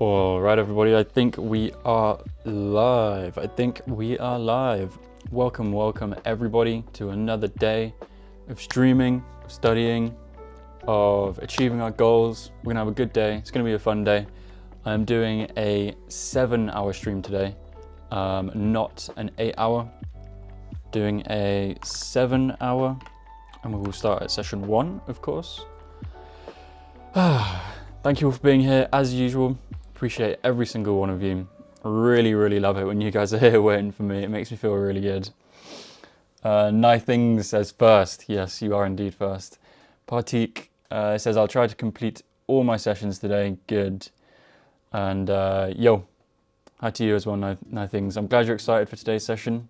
All right, everybody, I think we are live. Welcome, everybody, to another day of streaming, of studying, of achieving our goals. We're gonna have a good day. It's gonna be a fun day. I'm doing a 7-hour stream today, not an 8-hour. Doing a 7-hour, and we will start at session 1, of course. Thank you all for being here, as usual. Appreciate every single one of you. Really love it when you guys are here waiting for me. It makes me feel really good. Things says first. Yes, you are indeed first. Partik says, I'll try to complete all my sessions today. Good. And yo, hi to you as well, Things. I'm glad you're excited for today's session.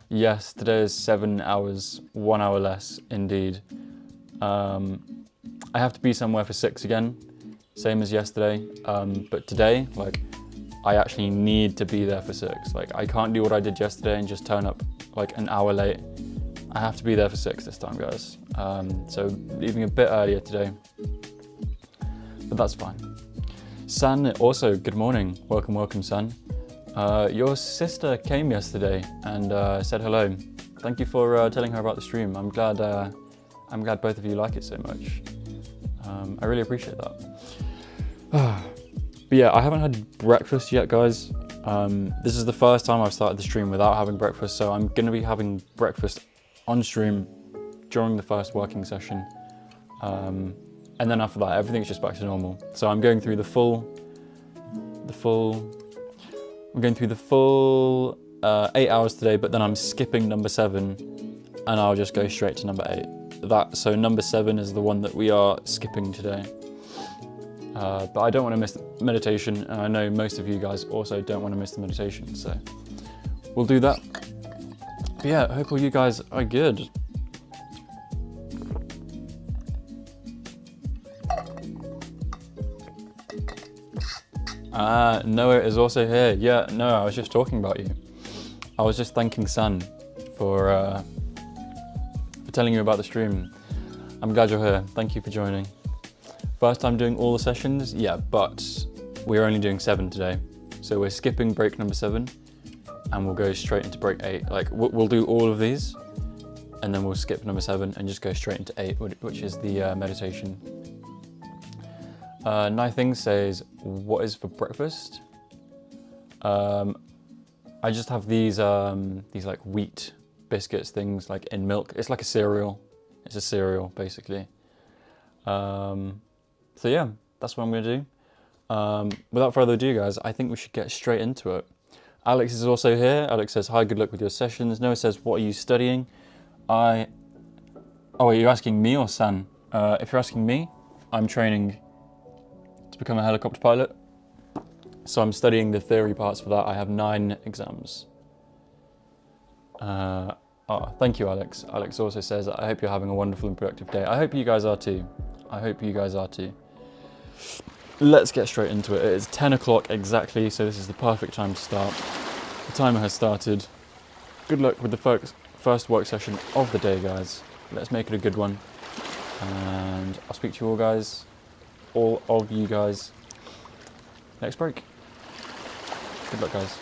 Yes, today is 7 hours, 1 hour less, indeed. I have to be somewhere for 6 again. Same as yesterday, but today, like, I actually need to be there for 6. Like, I can't do what I did yesterday and just turn up like an hour late. I have to be there for 6 this time, guys. So leaving a bit earlier today, but that's fine. San, also, good morning. Welcome, San. Your sister came yesterday and said hello. Thank you for telling her about the stream. I'm glad both of you like it so much. I really appreciate that. But yeah, I haven't had breakfast yet, guys. This is the first time I've started the stream without having breakfast, so I'm gonna be having breakfast on stream during the first working session. And then after that, everything's just back to normal. So I'm going through the full 8 hours today, but then I'm skipping number 7 and I'll just go straight to number 8. So number 7 is the one that we are skipping today. But I don't want to miss the meditation, and I know most of you guys also don't want to miss the meditation, so we'll do that. But yeah, I hope all you guys are good. Noah is also here. Yeah, no, I was just talking about you. I was just thanking San for telling you about the stream. I'm glad you're here. Thank you for joining. First time doing all the sessions, yeah, but we're only doing 7 today. So we're skipping break number 7 and we'll go straight into break 8. Like, we'll do all of these and then we'll skip number 7 and just go straight into 8, which is the meditation. Things says, what is for breakfast? I just have these like wheat biscuits things, like in milk. It's like a cereal. It's a cereal, basically. So yeah, that's what I'm gonna do. Without further ado, guys, I think we should get straight into it. Alex is also here. Alex says, hi, good luck with your sessions. Noah says, what are you studying? Oh, are you asking me or San? If you're asking me, I'm training to become a helicopter pilot. So I'm studying the theory parts for that. I have 9 exams. Thank you, Alex. Alex also says, I hope you're having a wonderful and productive day. I hope you guys are too. Let's get straight into it. It is 10 o'clock exactly, so this is the perfect time to start. The timer has started. Good luck with the first work session of the day, guys. Let's make it a good one. And I'll speak to you all of you guys, next break. Good luck, guys.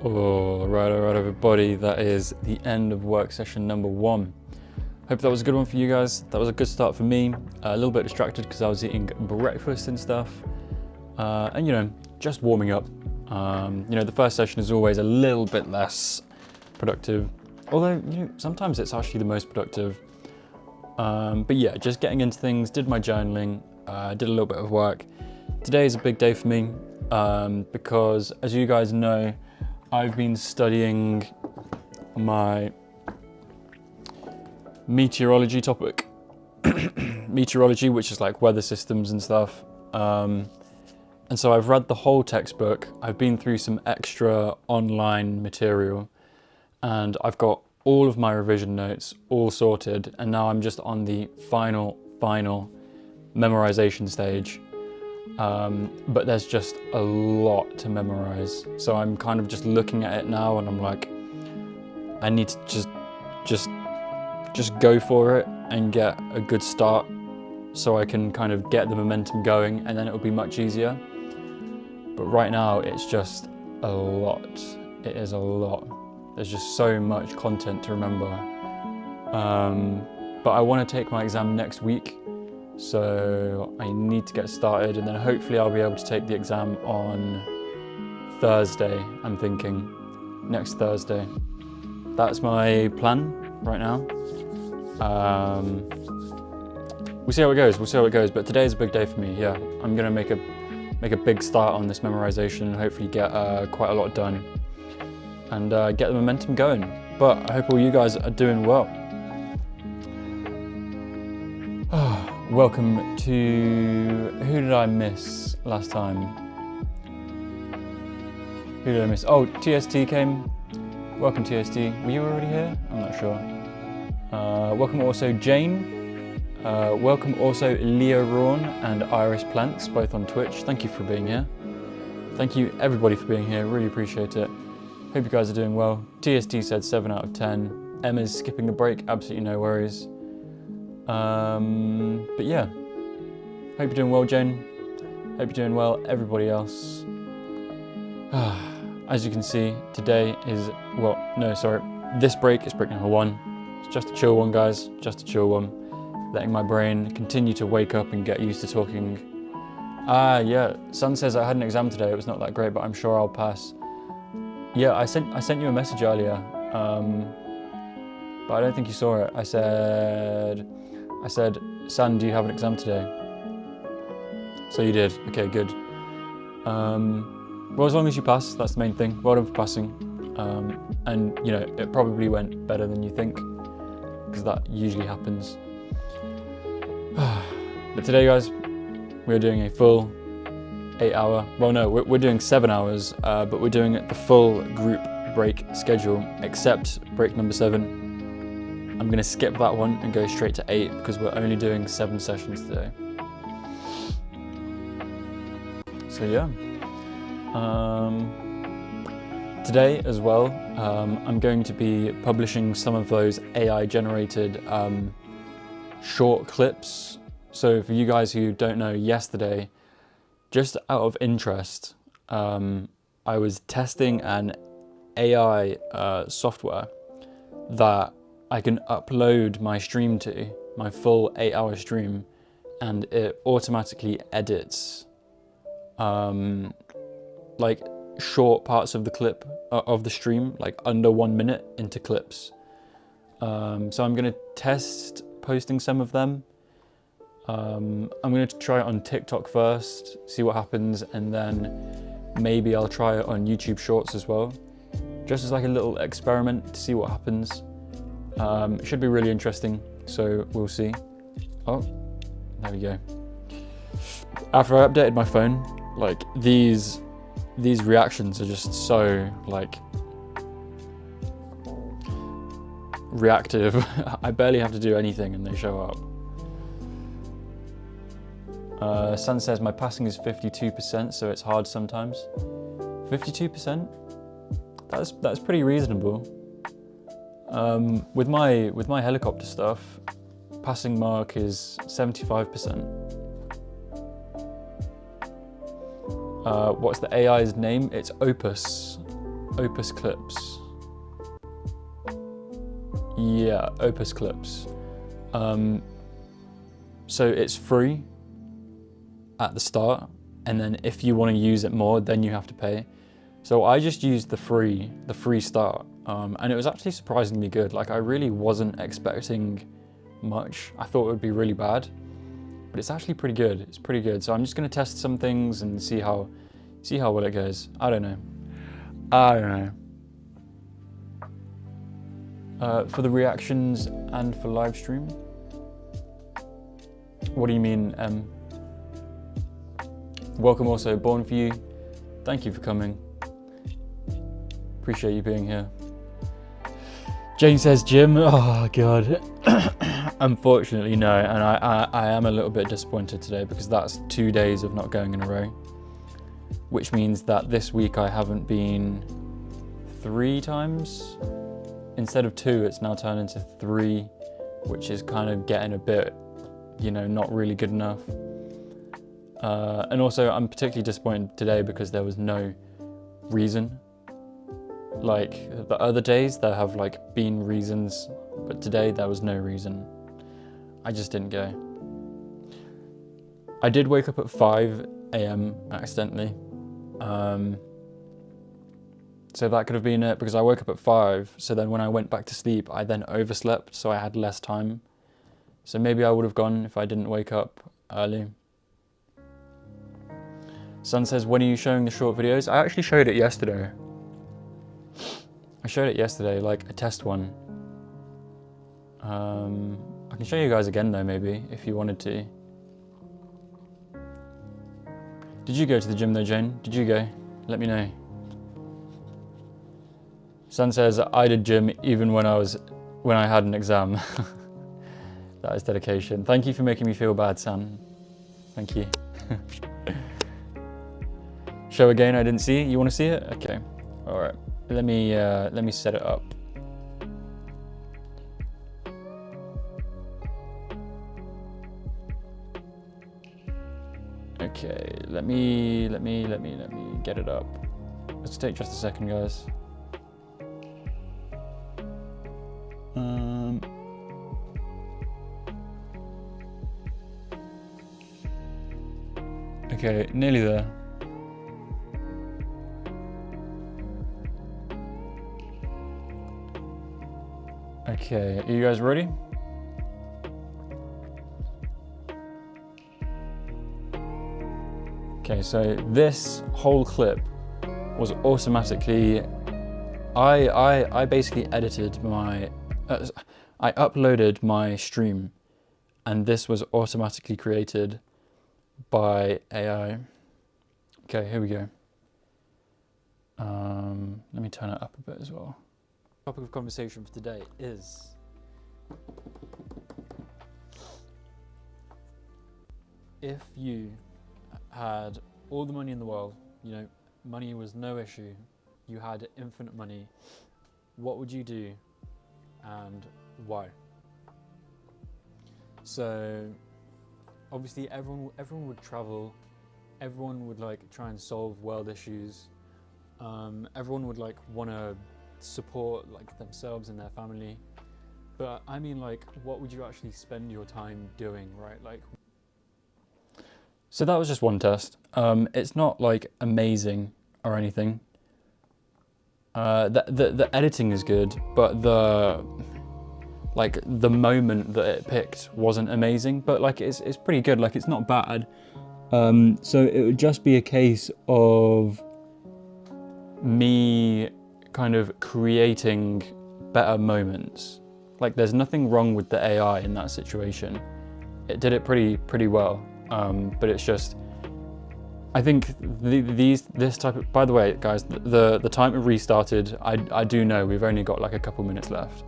All right, everybody. That is the end of work session number 1. Hope that was a good one for you guys. That was a good start for me. A little bit distracted because I was eating breakfast and stuff. And, you know, just warming up. You know, the first session is always a little bit less productive. Although, you know, sometimes it's actually the most productive. But yeah, just getting into things, did my journaling, did a little bit of work. Today is a big day for me because, as you guys know, I've been studying my meteorology topic. Meteorology, which is like weather systems and stuff. And so I've read the whole textbook. I've been through some extra online material and I've got all of my revision notes all sorted. And now I'm just on the final memorization stage. But there's just a lot to memorize. So I'm kind of just looking at it now and I'm like, I need to just go for it and get a good start so I can kind of get the momentum going, and then it'll be much easier. But right now it's just a lot. It is a lot. There's just so much content to remember. But I want to take my exam next week. So I need to get started, and then hopefully I'll be able to take the exam on Thursday, I'm thinking. Next Thursday. That's my plan right now. We'll see how it goes. But today's a big day for me, yeah. I'm gonna make a big start on this memorization and hopefully get quite a lot done and get the momentum going. But I hope all you guys are doing well. Welcome to, who did I miss last time? Who did I miss? Oh, TST came. Welcome TST. Were you already here? I'm not sure. Welcome also Jane. Welcome also Leah Rawn and Iris Plants, both on Twitch. Thank you for being here. Thank you everybody for being here, really appreciate it. Hope you guys are doing well. TST said 7 out of 10. Emma's skipping the break, absolutely no worries. But yeah, hope you're doing well, Jen. Hope you're doing well, everybody else. As you can see, today is, this break is break number 1. It's just a chill one, guys, just a chill one. Letting my brain continue to wake up and get used to talking. Yeah, Sun says I had an exam today, it was not that great, but I'm sure I'll pass. Yeah, I sent you a message earlier, but I don't think you saw it. I said, San, do you have an exam today? So you did. Okay, good. Well, as long as you pass, that's the main thing. Well done for passing. And you know, it probably went better than you think, because that usually happens. But today, guys, we're doing a full 8-hour. Well, no, we're doing 7 hours, but we're doing the full group break schedule, except break number 7. I'm going to skip that one and go straight to 8 because we're only doing 7 sessions today. So yeah. Today as well, I'm going to be publishing some of those AI generated short clips. So for you guys who don't know, yesterday, just out of interest, I was testing an AI software that I can upload my stream to, my full 8-hour stream, and it automatically edits like short parts of the clip of the stream, like under 1 minute, into clips. So I'm gonna test posting some of them. I'm gonna try it on TikTok first, see what happens, and then maybe I'll try it on YouTube Shorts as well, just as like a little experiment to see what happens. It should be really interesting, so we'll see. Oh, there we go. After I updated my phone, like these reactions are just so like reactive. I barely have to do anything and they show up. Sun says my passing is 52%, so it's hard sometimes. 52%? That's pretty reasonable. With my helicopter stuff, passing mark is 75%. What's the AI's name? It's Opus. Opus Clips. Yeah, Opus Clips. So it's free at the start, and then if you want to use it more, then you have to pay. So I just used the free start, and it was actually surprisingly good. Like, I really wasn't expecting much. I thought it would be really bad, but it's actually pretty good. It's pretty good. So I'm just gonna test some things and see how well it goes. I don't know. For the reactions and for live stream. What do you mean, Welcome also, Born For You. Thank you for coming. Appreciate you being here. Jane says gym. Oh God. Unfortunately, no. And I am a little bit disappointed today because that's 2 days of not going in a row, which means that this week I haven't been 3 times. Instead of 2, it's now turned into 3, which is kind of getting a bit, not really good enough. And also I'm particularly disappointed today because there was no reason. Like the other days there have been reasons, but today there was no reason. I just didn't go. I did wake up at 5 AM accidentally. So that could have been it, because I woke up at 5, so then when I went back to sleep I then overslept, so I had less time. So maybe I would have gone if I didn't wake up early. Sun says, when are you showing the short videos? I actually showed it yesterday. I showed it yesterday, like a test one. I can show you guys again though, maybe, if you wanted to. Did you go to the gym though, Jane? Did you go? Let me know. Sun says, I did gym even when I had an exam. That is dedication. Thank you for making me feel bad, Sun. Thank you. Show again, I didn't see. You want to see it? Okay. All right. Let me set it up. Okay. Let me get it up. Let's take just a second, guys. Okay, nearly there. Okay, are you guys ready? Okay, so this whole clip was automatically, I basically edited my, I uploaded my stream, and this was automatically created by AI. Okay, here we go. Let me turn it up a bit as well. Topic of conversation for today is if you had all the money in the world, money was no issue, you had infinite money, what would you do and why? So obviously everyone would travel, everyone would try and solve world issues, everyone would want to support themselves and their family, but I mean what would you actually spend your time doing, right? So that was just one test. It's not amazing or anything. The editing is good, but the moment that it picked wasn't amazing, but it's pretty good. It's not bad. So it would just be a case of me kind of creating better moments. There's nothing wrong with the AI in that situation. It did it pretty well. But it's just, I think this type of, by the way, guys, the timer restarted. I do know we've only got a couple minutes left.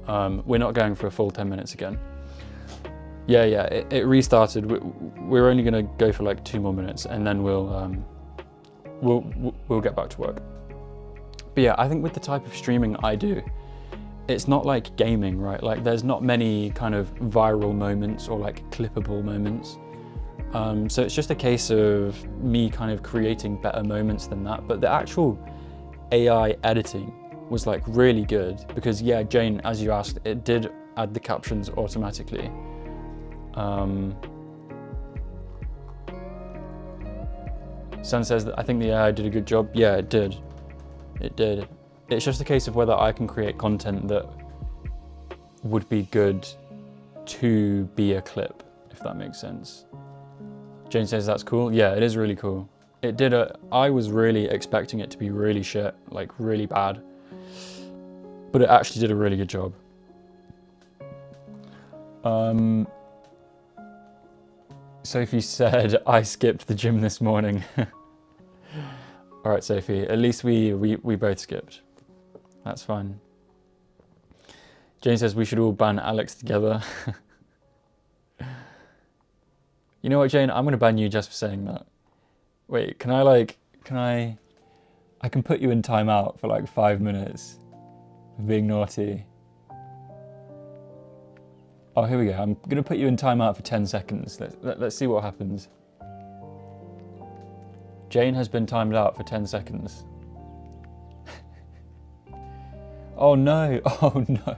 We're not going for a full 10 minutes again. Yeah, it restarted. We're only gonna go for 2 more minutes, and then we'll get back to work. But yeah, I think with the type of streaming I do, it's not like gaming, right? There's not many kind of viral moments or clippable moments. So it's just a case of me kind of creating better moments than that. But the actual AI editing was like really good, because yeah, Jane, as you asked, it did add the captions automatically. Sun says that I think the AI did a good job. Yeah, it did. It did. It's just a case of whether I can create content that would be good to be a clip, if that makes sense. Jane says that's cool. Yeah, it is really cool. It did I was really expecting it to be really shit, like really bad, but it actually did a really good job. Sophie said, I skipped the gym this morning. All right, Sophie, at least we both skipped. That's fine. Jane says we should all ban Alex together. You know what, Jane? I'm gonna ban you just for saying that. Wait, I can put you in timeout for like 5 minutes for being naughty. Oh, here we go. I'm gonna put you in timeout for 10 seconds. Let's see what happens. Jane has been timed out for 10 seconds. Oh no, oh no.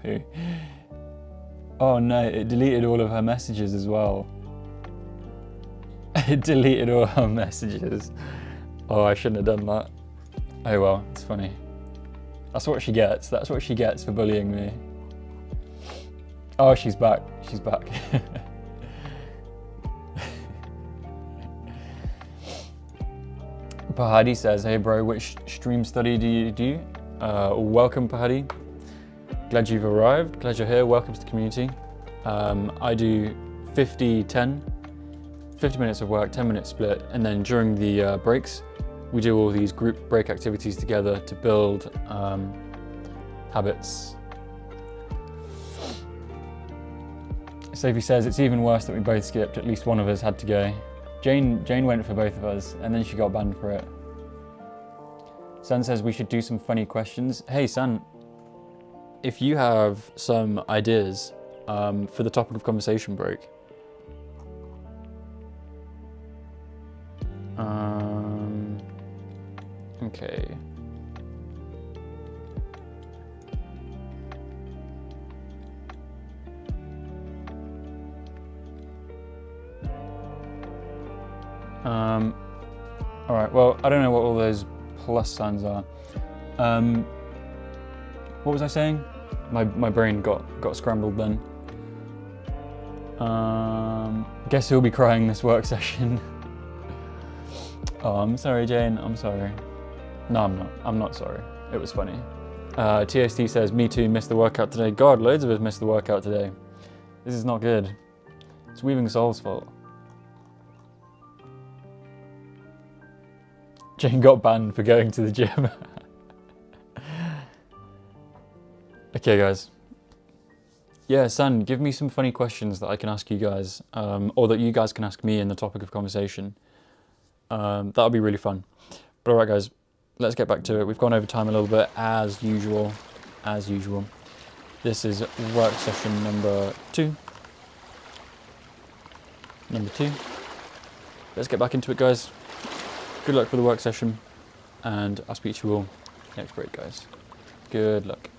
Oh no, it deleted all of her messages as well. It deleted all her messages. Oh, I shouldn't have done that. Oh well, it's funny. That's what she gets. That's what she gets for bullying me. Oh, she's back. She's back. Pahadi says, hey bro, which stream study do you do? Welcome, Pahadi. Glad you've arrived. Glad you're here. Welcome to the community. I do 50-10. 50 minutes of work, 10-minute split, and then during the breaks, we do all these group break activities together to build habits. Sophie says it's even worse that we both skipped. At least one of us had to go. Jane went for both of us, and then she got banned for it. Sun says we should do some funny questions. Hey Sun, if you have some ideas for the topic of conversation break. Okay. All right, well, I don't know what all those plus signs are. What was I saying? My brain got scrambled then. Guess who'll be crying this work session? Oh, I'm sorry, Jane, I'm sorry. No, I'm not. I'm not sorry. It was funny. TST says, me too, missed the workout today. God, loads of us missed the workout today. This is not good. It's Weaving Soul's fault. Jane got banned for going to the gym. Okay, guys. Yeah, Sun, give me some funny questions that I can ask you guys, or that you guys can ask me in the topic of conversation. That'll be really fun. But all right, guys, let's get back to it. We've gone over time a little bit, as usual. As usual. This is work session number 2. Number 2. Let's get back into it, guys. Good luck for the work session, and I'll speak to you all next break, guys. Good luck.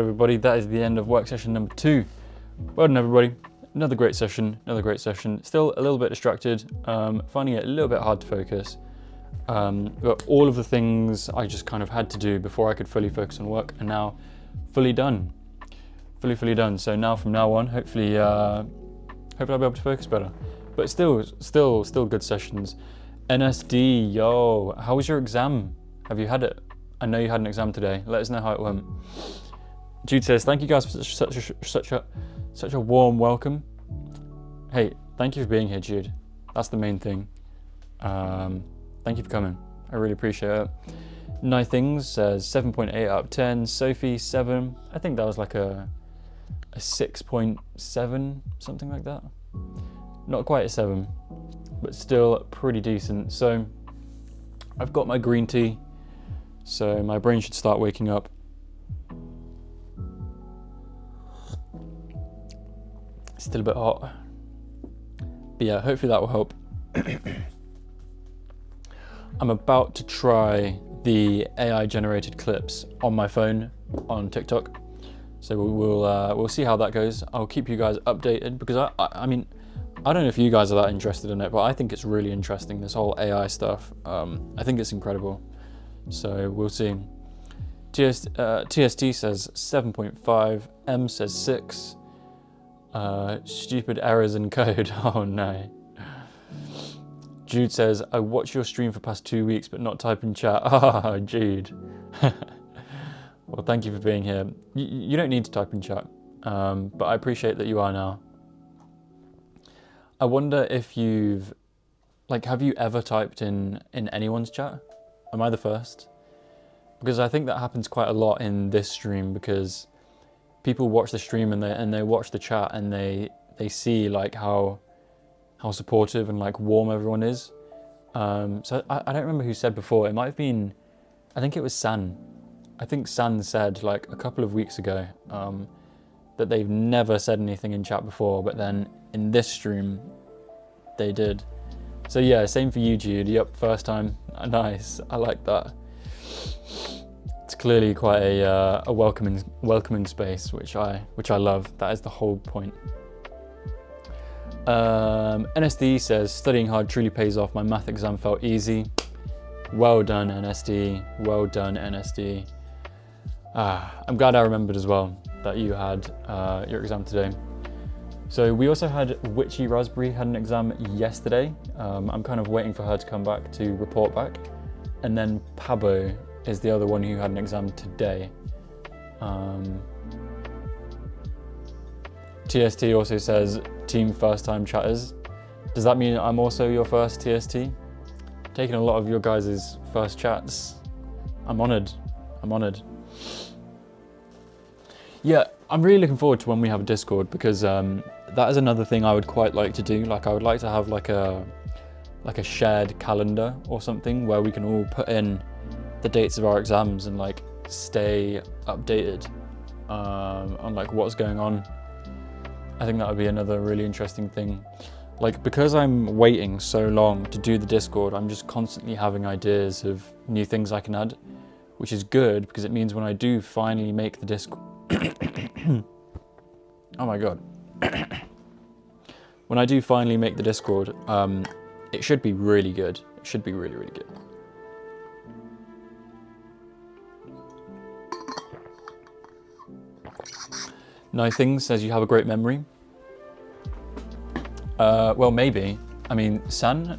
everybody, that is the end of work session number 2. Well done, everybody. Another great session, another great session. Still a little bit distracted, finding it a little bit hard to focus. But all of the things I just kind of had to do before I could fully focus on work are now fully done. Fully done. So now from now on, hopefully I'll be able to focus better. But still good sessions. NSD, yo, how was your exam? Have you had it? I know you had an exam today. Let us know how it went. Jude says, thank you guys for such a warm welcome. Hey, thank you for being here, Jude. That's the main thing. Thank you for coming. I really appreciate it. Things says 7.8 out of 10. Sophie, 7. I think that was like a 6.7, something like that. Not quite a 7, but still pretty decent. So I've got my green tea, so my brain should start waking up. It's still a bit hot, but yeah, hopefully that will help. I'm about to try the AI generated clips on my phone on TikTok, so we'll see how that goes. I'll keep you guys updated because I mean, I don't know if you guys are that interested in it, but I think it's really interesting, this whole AI stuff. I think it's incredible. So we'll see. TST says 7.5, M says 6. Stupid errors in code, oh no. Jude says, I watched your stream for past 2 weeks, but not type in chat. Ah, Jude. Well, thank you for being here. You don't need to type in chat, but I appreciate that you are now. I wonder if have you ever typed in anyone's chat? Am I the first? Because I think that happens quite a lot in this stream, because people watch the stream and they watch the chat and they see like how supportive and like warm everyone is. So I don't remember who said before. It might have been, I think it was San. I think San said like a couple of weeks ago that they've never said anything in chat before, but then in this stream they did. So yeah, same for you, Jude. Yep, first time. Nice. I like that. It's clearly quite a welcoming space, which I love. That is the whole point. NSD says, studying hard truly pays off. My math exam felt easy. Well done, NSD. Well done, NSD. I'm glad I remembered as well that you had your exam today. So we also had Witchy Raspberry had an exam yesterday. I'm kind of waiting for her to come back to report back. And then Pabo is the other one who had an exam today. TST also says, team first time chatters. Does that mean I'm also your first TST? Taking a lot of your guys' first chats. I'm honoured. Yeah, I'm really looking forward to when we have a Discord, because that is another thing I would quite like to do. Like I would like to have like a shared calendar or something where we can all put in the dates of our exams and like stay updated on like what's going on. I think that would be another really interesting thing. Like, because I'm waiting so long to do the Discord, I'm just constantly having ideas of new things I can add, which is good because it means when I do finally make the Discord, oh my god. When I do finally make the Discord, it should be really good. It should be really, really good. Things says you have a great memory. Well, maybe. I mean, San,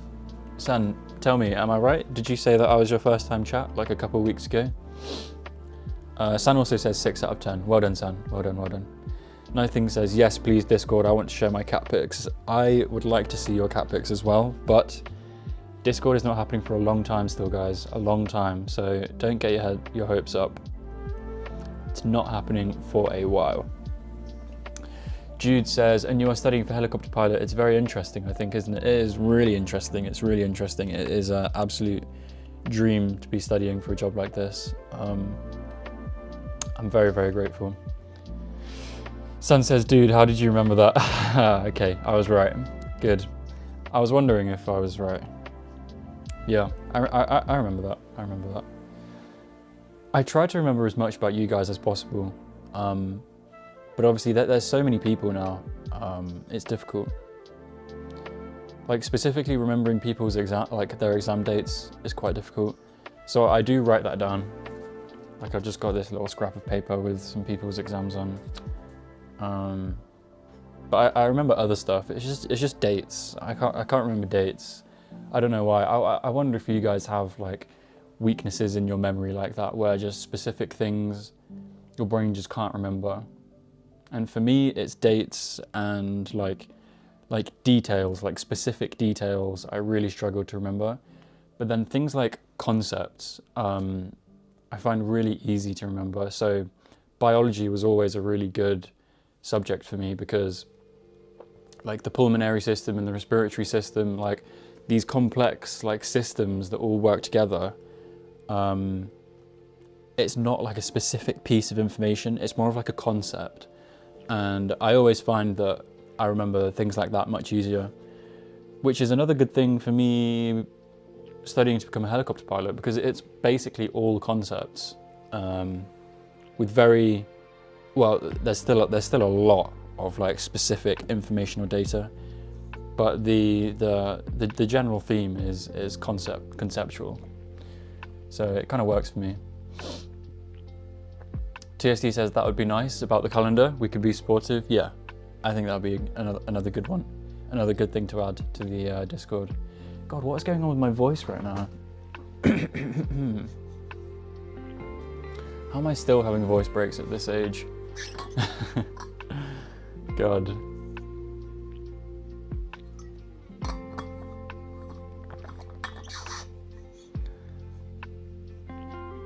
tell me, am I right? Did you say that I was your first time chat like a couple of weeks ago? San also says 6 out of 10. Well done, San. Well done. Things says, yes, please, Discord. I want to share my cat pics. I would like to see your cat pics as well, but Discord is not happening for a long time still, guys. A long time. So don't get your hopes up. It's not happening for a while. Jude says, and you are studying for helicopter pilot. It's very interesting, I think, isn't it? It is really interesting. It's really interesting. It is an absolute dream to be studying for a job like this. I'm very, very grateful. Sun says, dude, how did you remember that? Okay, I was right. Good. I was wondering if I was right. Yeah, I remember that. I try to remember as much about you guys as possible. But obviously there's so many people now, it's difficult. Like specifically remembering people's their exam dates is quite difficult. So I do write that down. Like I've just got this little scrap of paper with some people's exams on. But I remember other stuff. It's just dates. I can't remember dates. I don't know why. I wonder if you guys have like weaknesses in your memory like that, where just specific things your brain just can't remember. And for me, it's dates and like details, like specific details. I really struggle to remember. But then things like concepts, I find really easy to remember. So biology was always a really good subject for me, because like the pulmonary system and the respiratory system, like these complex like systems that all work together, it's not like a specific piece of information, it's more of like a concept. And I always find that I remember things like that much easier, which is another good thing for me studying to become a helicopter pilot, because it's basically all concepts, with very, well, there's still a lot of like specific information or data, but the general theme is conceptual. So it kind of works for me. TSD says that would be nice about the calendar. We could be supportive. Yeah, I think that would be another good one. Another good thing to add to the Discord. God, what is going on with my voice right now? How am I still having voice breaks at this age? God.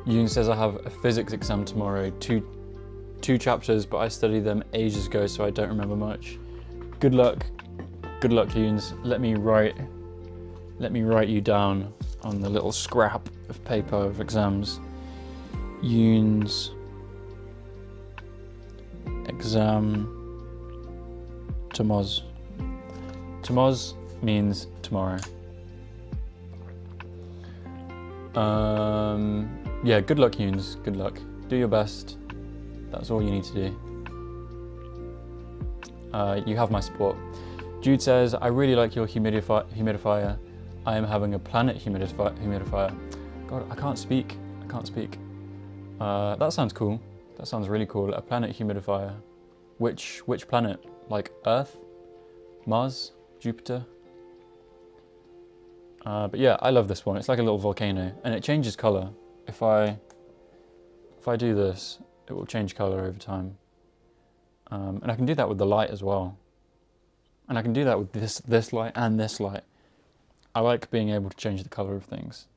Yoon says I have a physics exam tomorrow, two chapters, but I studied them ages ago, so I don't remember much. Good luck, Yoons. Let me write you down on the little scrap of paper of exams. Yoon's exam tomorrow. Tomorrow means tomorrow. Yeah, good luck, Yoons. Good luck. Do your best. That's all you need to do. You have my support. Jude says, I really like your humidifier. I am having a planet humidifier. God, I can't speak. That sounds cool. That sounds really cool. A planet humidifier. Which planet? Like Earth? Mars? Jupiter? But yeah, I love this one. It's like a little volcano, and it changes color. If I do this, it will change color over time. And I can do that with the light as well. And I can do that with this light and this light. I like being able to change the color of things.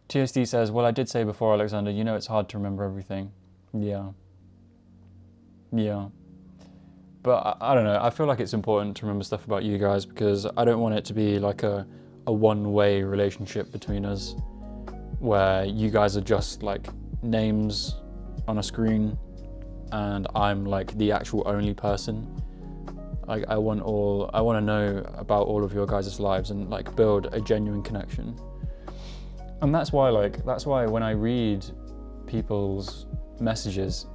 TSD says, well, I did say before, Alexander, you know it's hard to remember everything. Yeah. But I don't know, I feel like it's important to remember stuff about you guys, because I don't want it to be like a one-way relationship between us, where you guys are just like names on a screen and I'm like the actual only person. Like I want to know about all of your guys' lives and like build a genuine connection. And that's why when I read people's messages,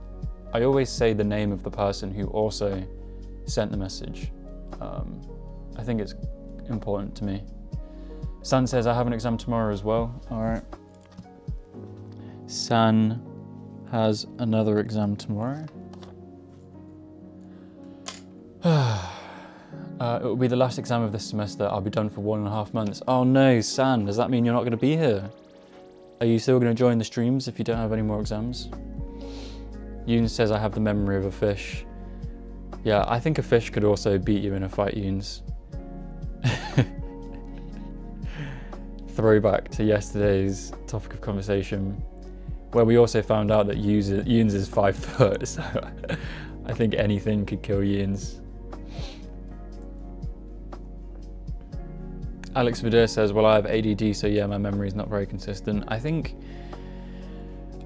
I always say the name of the person who also sent the message. I think it's important to me. San says I have an exam tomorrow as well. All right. San has another exam tomorrow. It will be the last exam of this semester. I'll be done for 1.5 months. Oh no, San, does that mean you're not going to be here? Are you still going to join the streams if you don't have any more exams? Yoons says I have the memory of a fish. Yeah, I think a fish could also beat you in a fight, Yoons. Throwback to yesterday's topic of conversation, where we also found out that Yoons is 5 foot, so I think anything could kill Yoons. Alex Vidir says, well, I have ADD, so yeah, my memory is not very consistent. I think,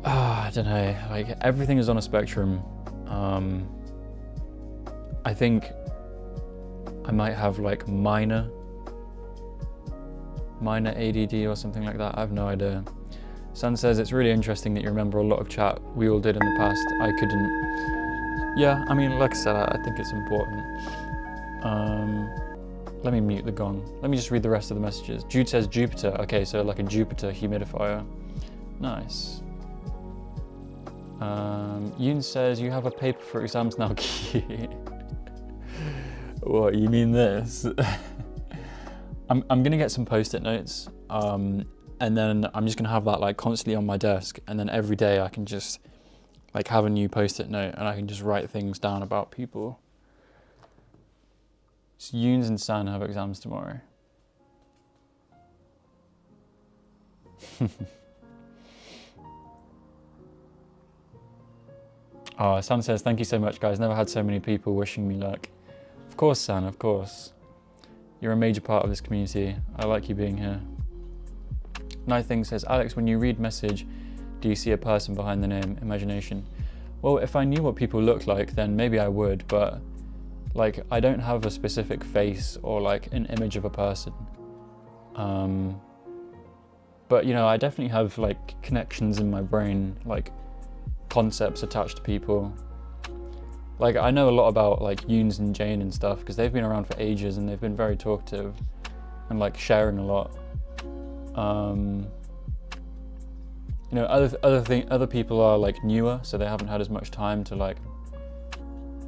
I don't know, like everything is on a spectrum. I think I might have like minor ADD or something like that. I have no idea. Sun says, it's really interesting that you remember a lot of chat we all did in the past. I couldn't. Yeah, I mean, like I said, I think it's important. Let me mute the gong. Let me just read the rest of the messages. Jude says Jupiter. Okay, so like a Jupiter humidifier. Nice. Yoon says, you have a paper for exams now. What, you mean this? I'm gonna get some post-it notes, and then I'm just gonna have that like constantly on my desk, and then every day I can just like have a new post-it note and I can just write things down about people. So Yoons and San have exams tomorrow. Oh, San says, thank you so much, guys. Never had so many people wishing me luck. Of course, San, of course. You're a major part of this community. I like you being here. Night Thing says, Alex, when you read message, do you see a person behind the name? Imagination. Well, if I knew what people look like, then maybe I would, but like, I don't have a specific face or like an image of a person. But you know, I definitely have like connections in my brain, like concepts attached to people. Like I know a lot about like Yoons and Jane and stuff because they've been around for ages and they've been very talkative and like sharing a lot. You know, other people are like newer, so they haven't had as much time to like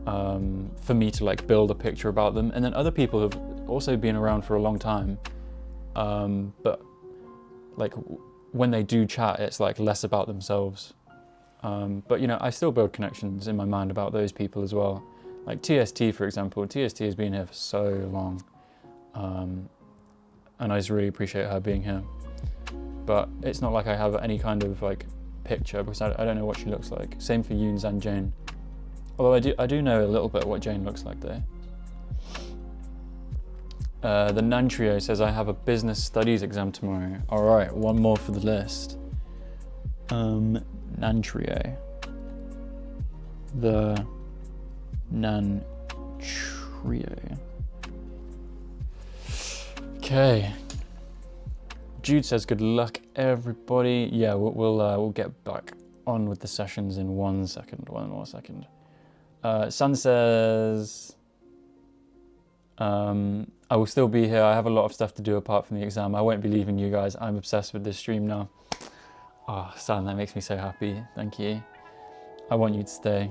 for me to like build a picture about them. And then other people have also been around for a long time, but like when they do chat, it's like less about themselves. But you know, I still build connections in my mind about those people as well. Like TST, for example. TST has been here for so long, and I just really appreciate her being here. But it's not like I have any kind of like picture because I don't know what she looks like. Same for Yoons and Jane. Although I do know a little bit what Jane looks like though. The Nan Trio says, I have a business studies exam tomorrow. All right, one more for the list. Nan Trio. The Nan Trio. Okay. Jude says, good luck, everybody. Yeah, we'll get back on with the sessions in 1 second, one more second. Sun says, I will still be here. I have a lot of stuff to do apart from the exam. I won't be leaving you guys. I'm obsessed with this stream now. Oh, Sun, that makes me so happy. Thank you. I want you to stay.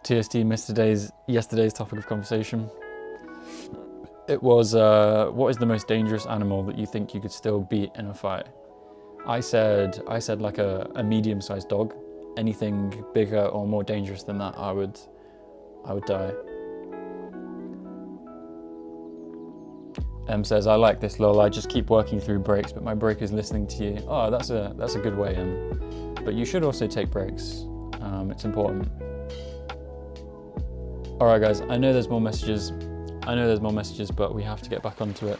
TST missed yesterday's topic of conversation. It was, what is the most dangerous animal that you think you could still beat in a fight? I said like a medium-sized dog. Anything bigger or more dangerous than that, I would die. M says, I like this, lol. I just keep working through breaks, but my break is listening to you. Oh, that's a good way, M. But you should also take breaks. It's important. All right, guys. I know there's more messages, but we have to get back onto it.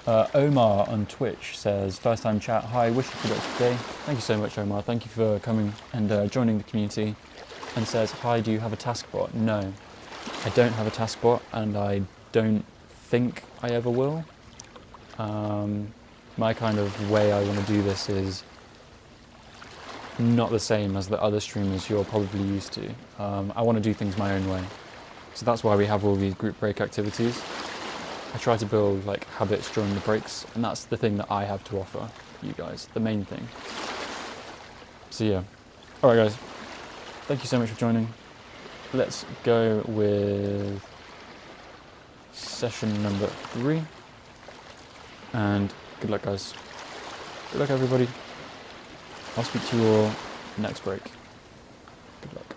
Omar on Twitch says, first time chat. Hi, wish you could today. Thank you so much, Omar. Thank you for coming and joining the community. And says, hi, do you have a taskbot? No, I don't have a taskbot, and I don't think I ever will. My kind of way I want to do this is not the same as the other streamers you're probably used to. I want to do things my own way. So that's why we have all these group break activities. I try to build like habits during the breaks, and that's the thing that I have to offer you guys, the main thing. So yeah. All right, guys. Thank you so much for joining. Let's go with session number 3. And good luck, guys. Good luck, everybody. I'll speak to you all next break. Good luck.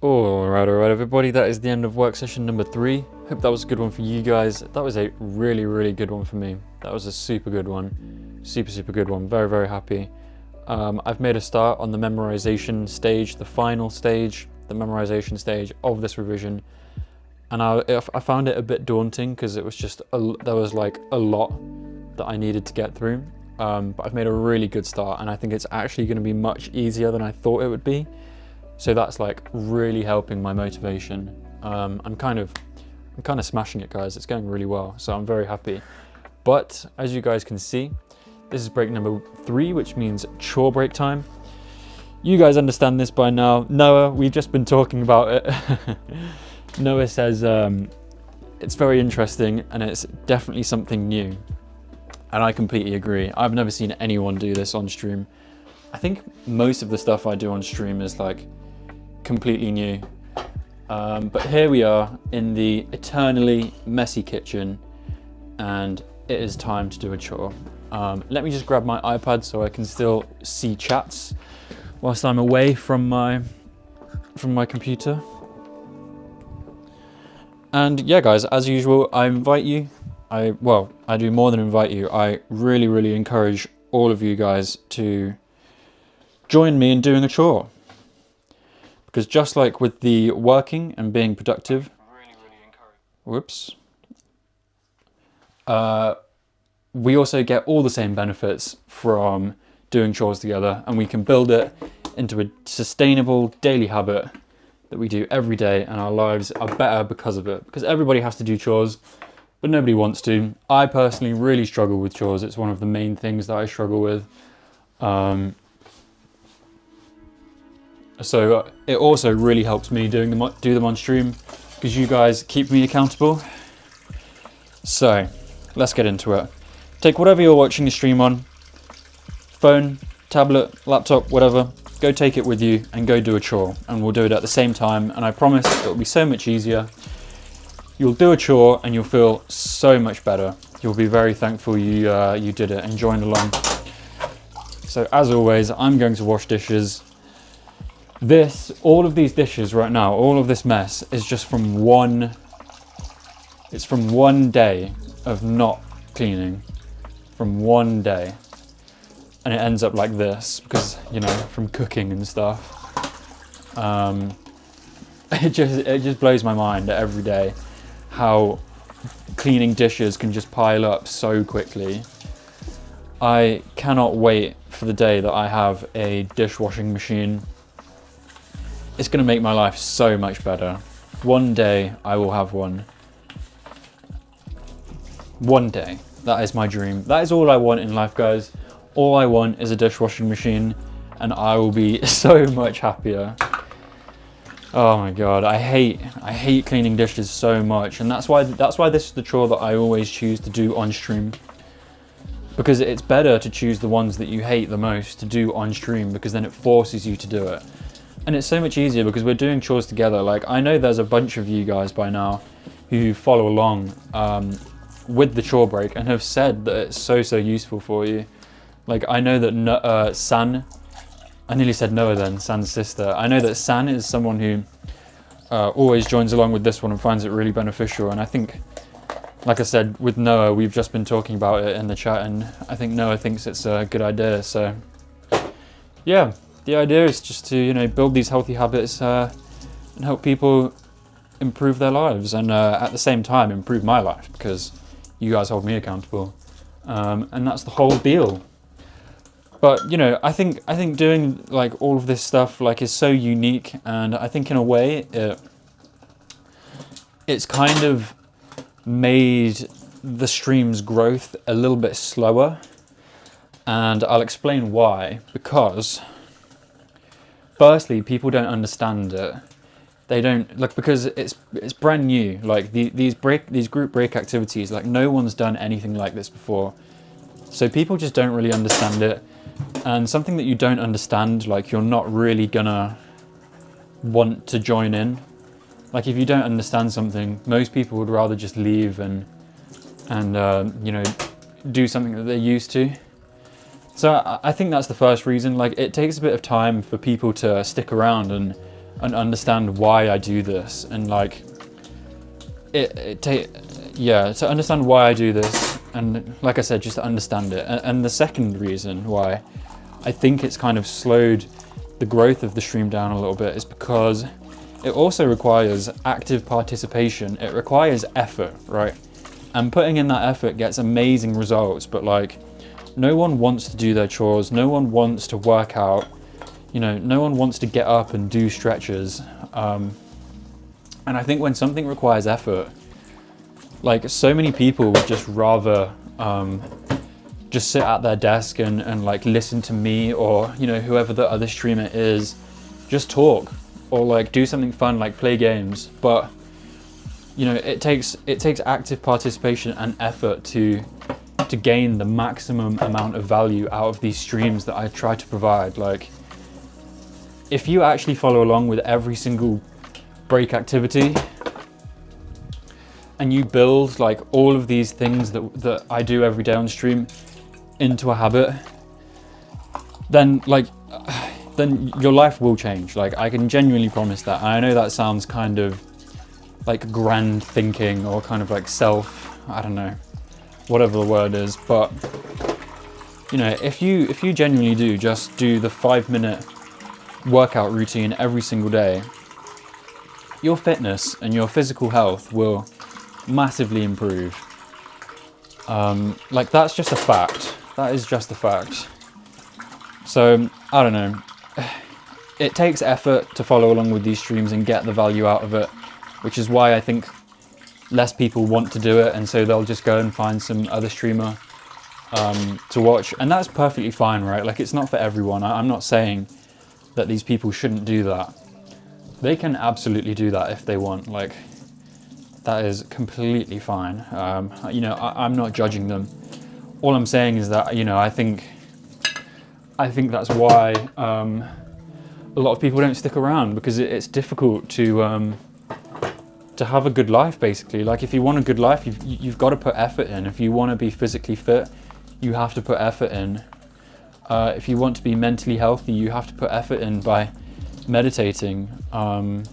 Alright, everybody, that is the end of work session number 3. Hope that was a good one for you guys. That was a really good one for me. That was a super good one. Super good one. Very happy. I've made a start on the memorization stage, the final stage, the memorization stage of this revision. And I found it a bit daunting because it was just, there was like a lot that I needed to get through. But I've made a really good start, and I think it's actually going to be much easier than I thought it would be. So that's like really helping my motivation. I'm kind of smashing it, guys. It's going really well, so I'm very happy. But as you guys can see, this is break number 3, which means chore break time. You guys understand this by now. Noah, we've just been talking about it. Noah says it's very interesting and it's definitely something new. And I completely agree. I've never seen anyone do this on stream. I think most of the stuff I do on stream is like completely new. But here we are in the eternally messy kitchen, and it is time to do a chore. Let me just grab my iPad so I can still see chats whilst I'm away from my computer. And yeah, guys, as usual, I invite you. I do more than invite you. I really encourage all of you guys to join me in doing a chore. Because just like with the working and being productive, we also get all the same benefits from doing chores together, and we can build it into a sustainable daily habit that we do every day, and our lives are better because of it. Because everybody has to do chores, but nobody wants to. I personally really struggle with chores. It's one of the main things that I struggle with. So it also really helps me do them on stream, because you guys keep me accountable. So let's get into it. Take whatever you're watching the stream on, phone, tablet, laptop, whatever, go take it with you and go do a chore, and we'll do it at the same time, and I promise it'll be so much easier. You'll do a chore and you'll feel so much better. You'll be very thankful you did it and joined along. So as always, I'm going to wash dishes. All of these dishes right now, all of this mess is just from one day of not cleaning. From one day. And it ends up like this because, you know, from cooking and stuff. It just blows my mind every day how cleaning dishes can just pile up so quickly. I cannot wait for the day that I have a dishwashing machine. It's going to make my life so much better. One day I will have one. One day. That is my dream. That is all I want in life, guys. All I want is a dishwashing machine, and I will be so much happier. Oh my god, I hate cleaning dishes so much, and that's why this is the chore that I always choose to do on stream. Because it's better to choose the ones that you hate the most to do on stream, because then it forces you to do it. And it's so much easier because we're doing chores together. Like, I know there's a bunch of you guys by now who follow along with the chore break and have said that it's so useful for you. Like, I know that San, I nearly said Noah then, San's sister. I know that San is someone who always joins along with this one and finds it really beneficial. And I think, like I said, with Noah, we've just been talking about it in the chat, and I think Noah thinks it's a good idea. So, yeah. The idea is just to, you know, build these healthy habits and help people improve their lives, and at the same time improve my life, because you guys hold me accountable, and that's the whole deal. But you know, I think doing like all of this stuff like is so unique, and I think in a way it's kind of made the stream's growth a little bit slower, and I'll explain why. Because firstly, people don't understand it. They don't, like, because it's brand new. Like these group break activities, like no one's done anything like this before. So people just don't really understand it. And something that you don't understand, like, you're not really gonna want to join in. Like, if you don't understand something, most people would rather just leave and you know, do something that they're used to. So I think that's the first reason. Like, it takes a bit of time for people to stick around and understand why I do this, and like to understand why I do this, and like I said, just to understand it. And the second reason why I think it's kind of slowed the growth of the stream down a little bit is because it also requires active participation. It requires effort, right? And putting in that effort gets amazing results, but like no one wants to do their chores, no one wants to work out, you know, no one wants to get up and do stretches. And I think when something requires effort, like so many people would just rather just sit at their desk and like listen to me, or, you know, whoever the other streamer is, just talk, or like do something fun like play games. But you know, it takes active participation and effort to gain the maximum amount of value out of these streams that I try to provide. Like if you actually follow along with every single break activity, and you build like all of these things that I do every day on stream into a habit, then your life will change. Like I can genuinely promise that. And I know that sounds kind of like grand thinking, or kind of like I don't know, whatever the word is, but you know, if you genuinely just do the 5-minute workout routine every single day, your fitness and your physical health will massively improve. Like that's just a fact. That is just a fact. So I don't know, it takes effort to follow along with these streams and get the value out of it, which is why I think less people want to do it, and so they'll just go and find some other streamer to watch, and that's perfectly fine, right? Like it's not for everyone. I'm not saying that these people shouldn't do that. They can absolutely do that if they want. Like that is completely fine. You know, I'm not judging them. All I'm saying is that, you know, I think that's why a lot of people don't stick around, because it's difficult to have a good life, basically. Like if you want a good life, you've got to put effort in. If you want to be physically fit, you have to put effort in. If you want to be mentally healthy, you have to put effort in by meditating and,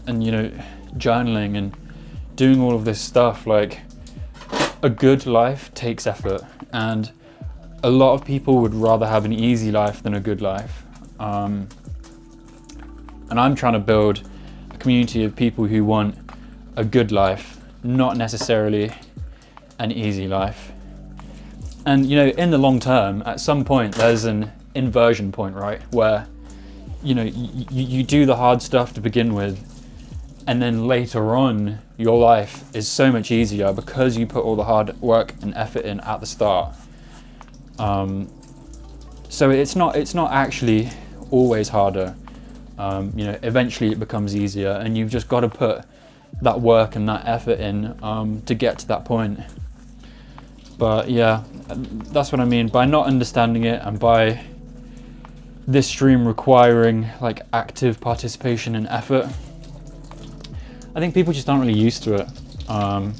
you know, journaling and doing all of this stuff. Like a good life takes effort, and a lot of people would rather have an easy life than a good life. And I'm trying to build a community of people who want a good life, not necessarily an easy life. And you know, in the long term, at some point there's an inversion point, right, where you know you do the hard stuff to begin with, and then later on your life is so much easier because you put all the hard work and effort in at the start. So it's not actually always harder. You know, eventually it becomes easier, and you've just got to put that work and that effort in to get to that point. But yeah, that's what I mean by not understanding it, and by this stream requiring like active participation and effort. I think people just aren't really used to it. But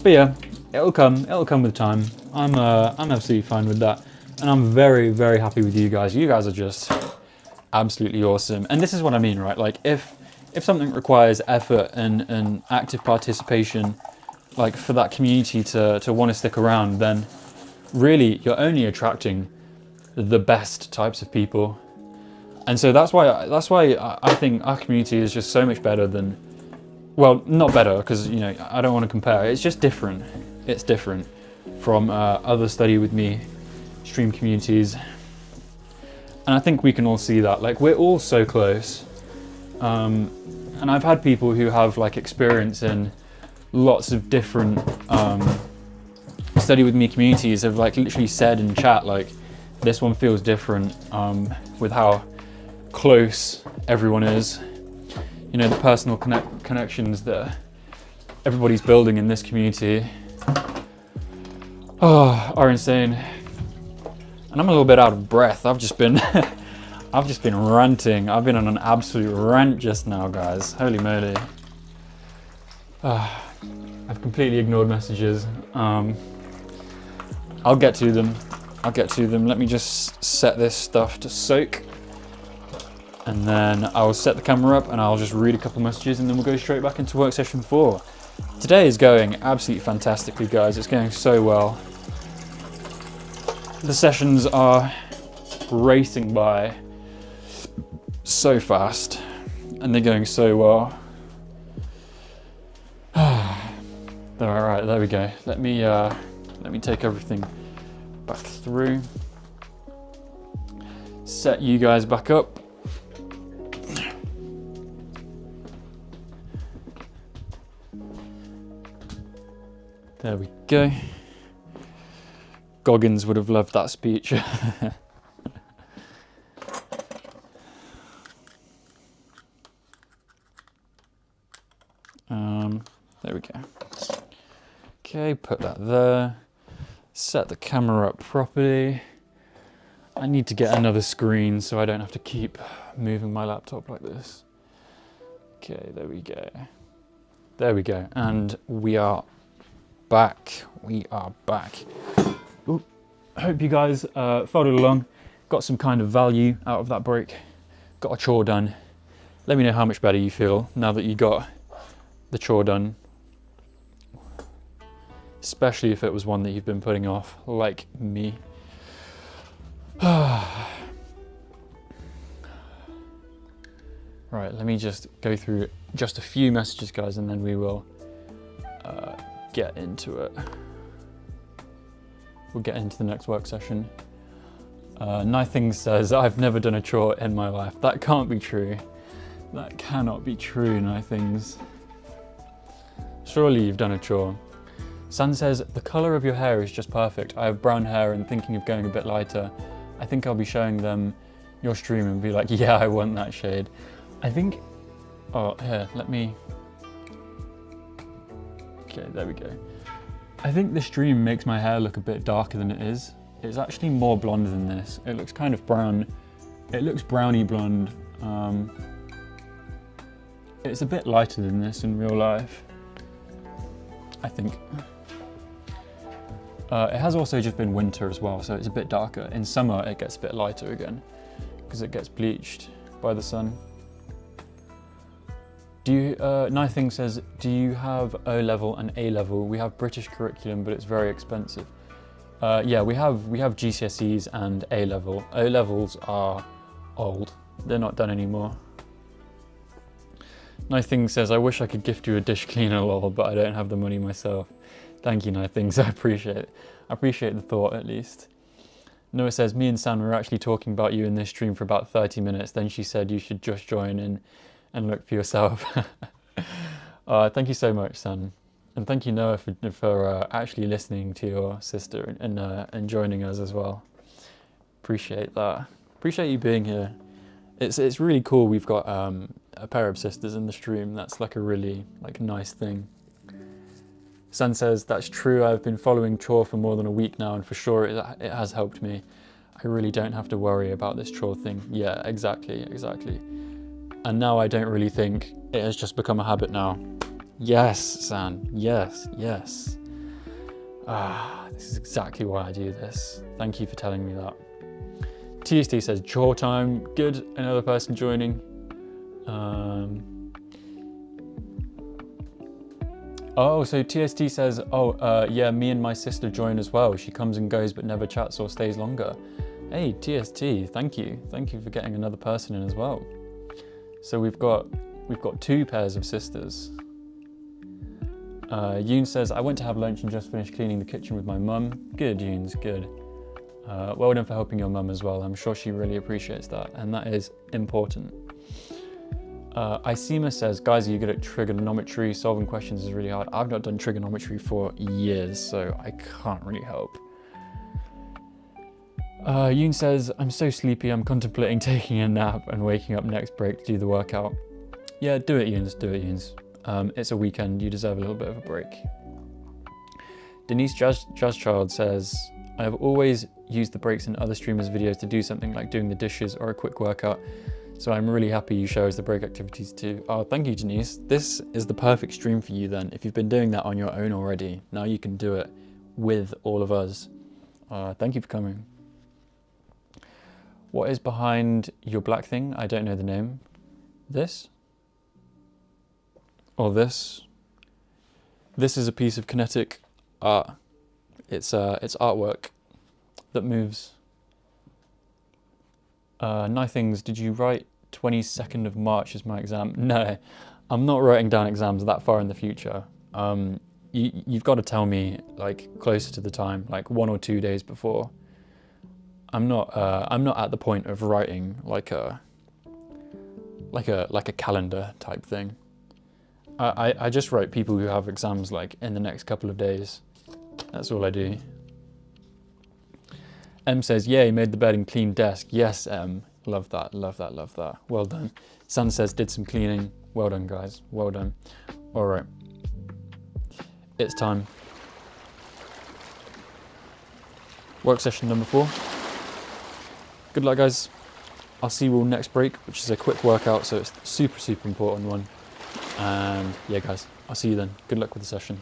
yeah, it'll come with time. I'm absolutely fine with that, and I'm very, very happy with you guys. You guys are just absolutely awesome. And this is what I mean, right? Like if something requires effort and active participation, like for that community to want to stick around, then really you're only attracting the best types of people. And so that's why I think our community is just so much better than, well, not better, because you know I don't want to compare. It's just different. It's different from other study with me stream communities. And I think we can all see that. Like we're all so close. And I've had people who have like experience in lots of different study with me communities have like literally said in chat, like this one feels different with how close everyone is. You know, the personal connections that everybody's building in this community are insane. And I'm a little bit out of breath. I've just been ranting. I've been on an absolute rant just now, guys. Holy moly. I've completely ignored messages. I'll get to them. Let me just set this stuff to soak. and then I'll set the camera up and I'll just read a couple messages and then we'll go straight back into work session 4. Today is going absolutely fantastically, guys. It's going so well. The sessions are racing by so fast and they're going so well. Alright, there we go. Let me take everything back through. Set you guys back up. There we go. Goggins would have loved that speech. There we go. Okay, put that there. Set the camera up properly. I need to get another screen so I don't have to keep moving my laptop like this. Okay, there we go. There we go. And we are back. We are back. Ooh, I hope you guys followed along. Got some kind of value out of that break. Got a chore done. Let me know how much better you feel now that you got the chore done. Especially if it was one that you've been putting off, like me. Right, let me just go through just a few messages, guys, and then we will get into it. We'll get into the next work session. Nothing says, I've never done a chore in my life. That can't be true. That cannot be true, Nothings. Surely you've done a chore. San says, the colour of your hair is just perfect. I have brown hair and thinking of going a bit lighter. I think I'll be showing them your stream and be like, yeah, I want that shade. I think, oh, here, let me, okay, there we go. I think the stream makes my hair look a bit darker than it is. It's actually more blonde than this. It looks kind of brown. It looks browny blonde. It's a bit lighter than this in real life, I think. It has also just been winter as well, so it's a bit darker. In summer, it gets a bit lighter again because it gets bleached by the sun. Do you, Nothing says, do you have O-level and A-level? We have British curriculum, but it's very expensive. Yeah, we have GCSEs and A-level. O-levels are old. They're not done anymore. Nothing says, I wish I could gift you a dish cleaner, lol, but I don't have the money myself. Thank you, Nothings. I appreciate it. I appreciate the thought, at least. Noah says, me and Sam were actually talking about you in this stream for about 30 minutes. Then she said you should just join in and look for yourself. Thank you so much, Sam. And thank you, Noah, for actually listening to your sister and joining us as well. Appreciate that. Appreciate you being here. It's really cool we've got a pair of sisters in the stream. That's like a really nice thing. San says, that's true, I've been following chore for more than a week now and for sure it has helped me. I really don't have to worry about this chore thing. Yeah, exactly. And now I don't really think it has just become a habit now. Yes, San, yes. This is exactly why I do this. Thank you for telling me that. TST says, chore time, good, another person joining. Oh, so TST says, yeah, me and my sister join as well. She comes and goes but never chats or stays longer. Hey, TST, thank you. Thank you for getting another person in as well. So we've got 2 pairs of sisters. Yoon says, I went to have lunch and just finished cleaning the kitchen with my mum. Good, Yoons, good. Well done for helping your mum as well. I'm sure she really appreciates that, and that is important. Isema says, guys, are you good at trigonometry? Solving questions is really hard. I've not done trigonometry for years, so I can't really help. Yoon says, I'm so sleepy, I'm contemplating taking a nap and waking up next break to do the workout. Yeah, do it, Yoons, do it, Yoons. It's a weekend, you deserve a little bit of a break. Denise Jazzchild says, I have always used the breaks in other streamers' videos to do something like doing the dishes or a quick workout. So I'm really happy you show us the break activities too. Oh, thank you, Denise. This is the perfect stream for you then. If you've been doing that on your own already, now you can do it with all of us. Thank you for coming. What is behind your black thing? I don't know the name. This? Or this? This is a piece of kinetic art. It's artwork that moves. Things. Did you write 22nd of March is my exam? No, I'm not writing down exams that far in the future. You've got to tell me like closer to the time, like 1 or 2 days before. I'm not at the point of writing like a calendar type thing. I just write people who have exams like in the next couple of days. That's all I do. M says, yay, made the bed and cleaned desk. Yes, M. Love that, love that, love that. Well done. Sun says, did some cleaning. Well done, guys. Well done. All right. It's time. Work session number 4. Good luck, guys. I'll see you all next break, which is a quick workout, so it's super, super important one. And yeah, guys, I'll see you then. Good luck with the session.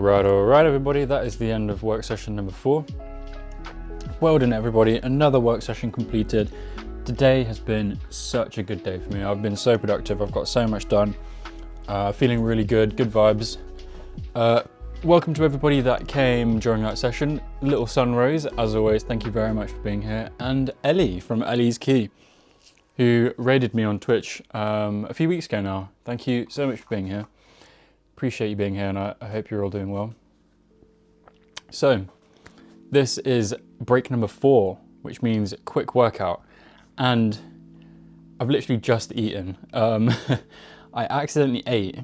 Alright everybody, that is the end of work session number 4. Well done everybody, another work session completed. Today has been such a good day for me. I've been so productive, I've got so much done. Feeling really good, good vibes. Welcome to everybody that came during that session. Little Sunrose, as always, thank you very much for being here. And Ellie from Ellie's Key, who raided me on Twitch a few weeks ago now. Thank you so much for being here. Appreciate you being here, and I hope you're all doing well. So, this is break number 4, which means quick workout. And I've literally just eaten. I accidentally ate,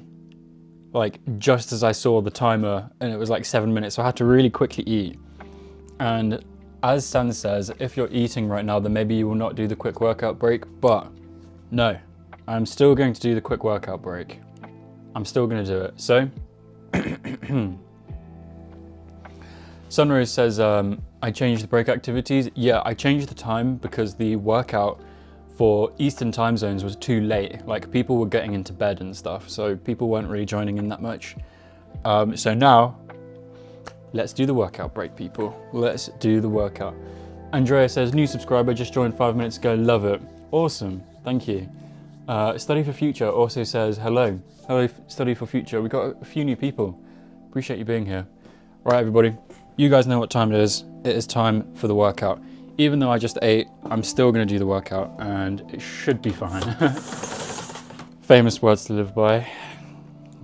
like, just as I saw the timer, and it was like 7 minutes, so I had to really quickly eat. And as San says, if you're eating right now, then maybe you will not do the quick workout break, but no, I'm still going to do the quick workout break. I'm still going to do it. So, Sunrose says, I changed the break activities. Yeah, I changed the time because the workout for Eastern time zones was too late. Like, people were getting into bed and stuff, so people weren't really joining in that much. So now, let's do the workout break, people. Let's do the workout. Andrea says, new subscriber, just joined 5 minutes ago, love it. Awesome, thank you. Study for Future also says, hello. Hello, Study for Future. We got a few new people. Appreciate you being here. Right, everybody, you guys know what time it is. It is time for the workout. Even though I just ate, I'm still gonna do the workout and it should be fine. Famous words to live by,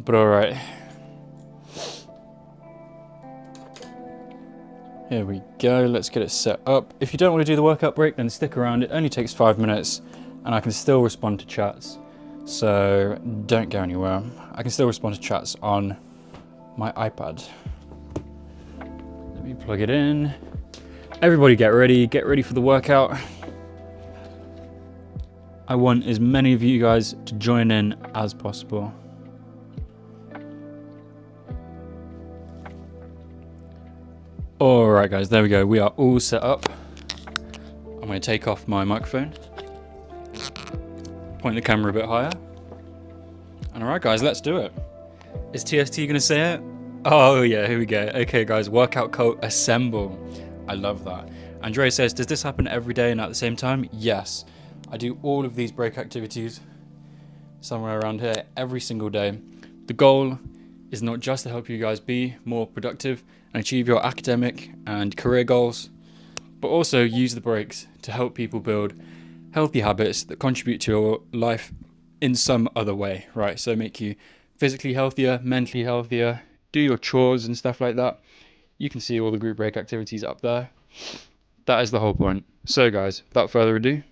but all right. Here we go, let's get it set up. If you don't want to do the workout break, then stick around. It only takes 5 minutes and I can still respond to chats. So don't go anywhere. I can still respond to chats on my iPad. Let me plug it in. Everybody get ready for the workout. I want as many of you guys to join in as possible. All right, guys, there we go. We are all set up. I'm going to take off my microphone, point the camera a bit higher. And all right, guys, let's do it. Is TST going to say it? Oh, yeah, here we go. Okay, guys, workout code assemble. I love that. Andrea says, does this happen every day and at the same time? Yes. I do all of these break activities somewhere around here every single day. The goal is not just to help you guys be more productive and achieve your academic and career goals, but also use the breaks to help people build healthy habits that contribute to your life in some other way, right? So make you physically healthier, mentally healthier, do your chores and stuff like that. You can see all the group break activities up there. That is the whole point. So guys, without further ado,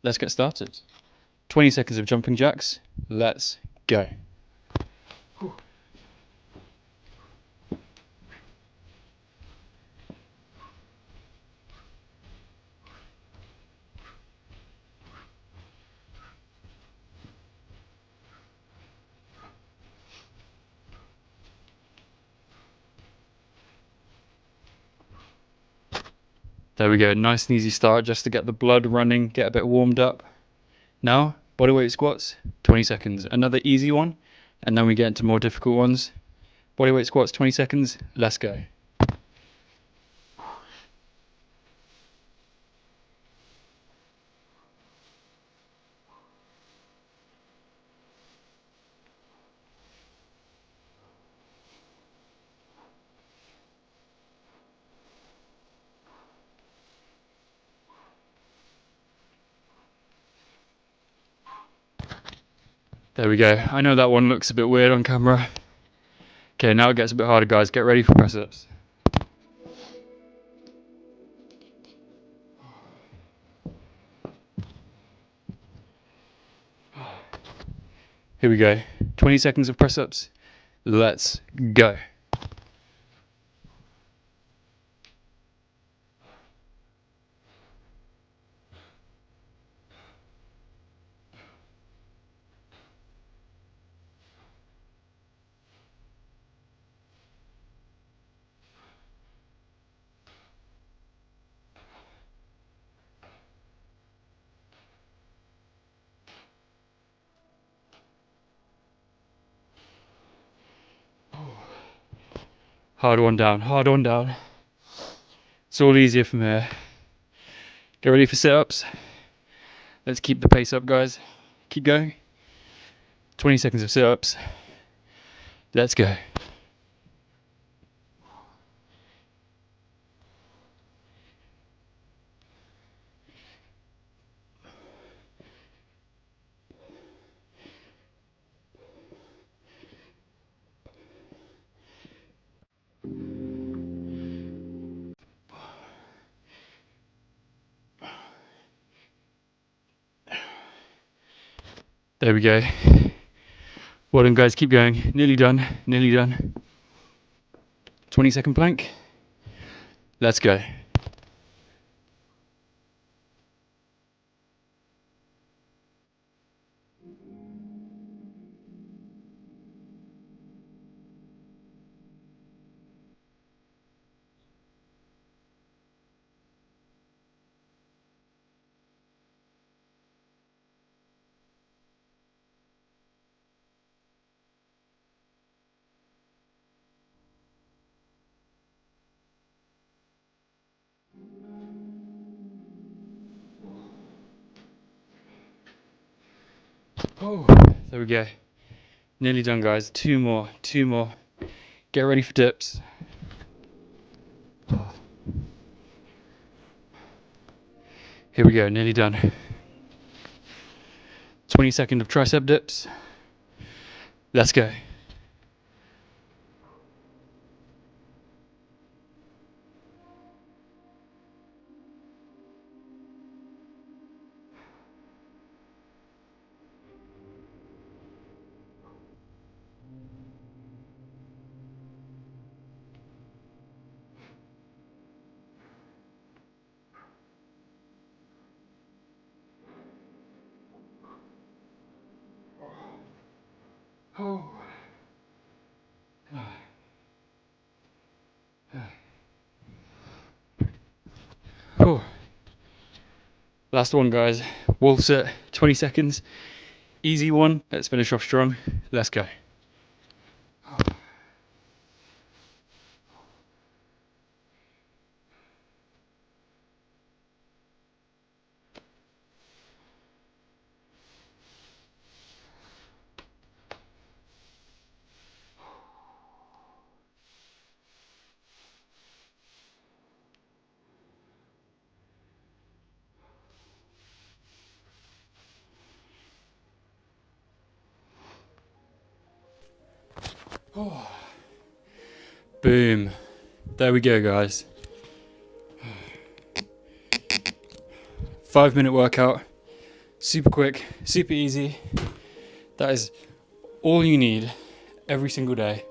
let's get started. 20 seconds of jumping jacks. Let's go. There we go, nice and easy start just to get the blood running, get a bit warmed up. Now, bodyweight squats, 20 seconds. Another easy one, and then we get into more difficult ones. Bodyweight squats, 20 seconds, let's go. There we go. I know that one looks a bit weird on camera. Okay, now it gets a bit harder, guys. Get ready for press-ups. Here we go. 20 seconds of press-ups. Let's go. Hard one down, hard one down. It's all easier from here. Get ready for sit-ups. Let's keep the pace up, guys. Keep going. 20 seconds of sit-ups. Let's go. There we go. Well done, guys. Keep going. Nearly done. Nearly done. 20-second plank. Let's go. Oh, there we go. Nearly done, guys. Two more. Get ready for dips. Here we go, nearly done. 20-second of tricep dips. Let's go. Oh. Oh. Last one, guys. Wall sit, 20 seconds. Easy one. Let's finish off strong. Let's go. Oh. Boom. There we go, guys. 5-minute workout. Super quick, super easy. That is all you need every single day,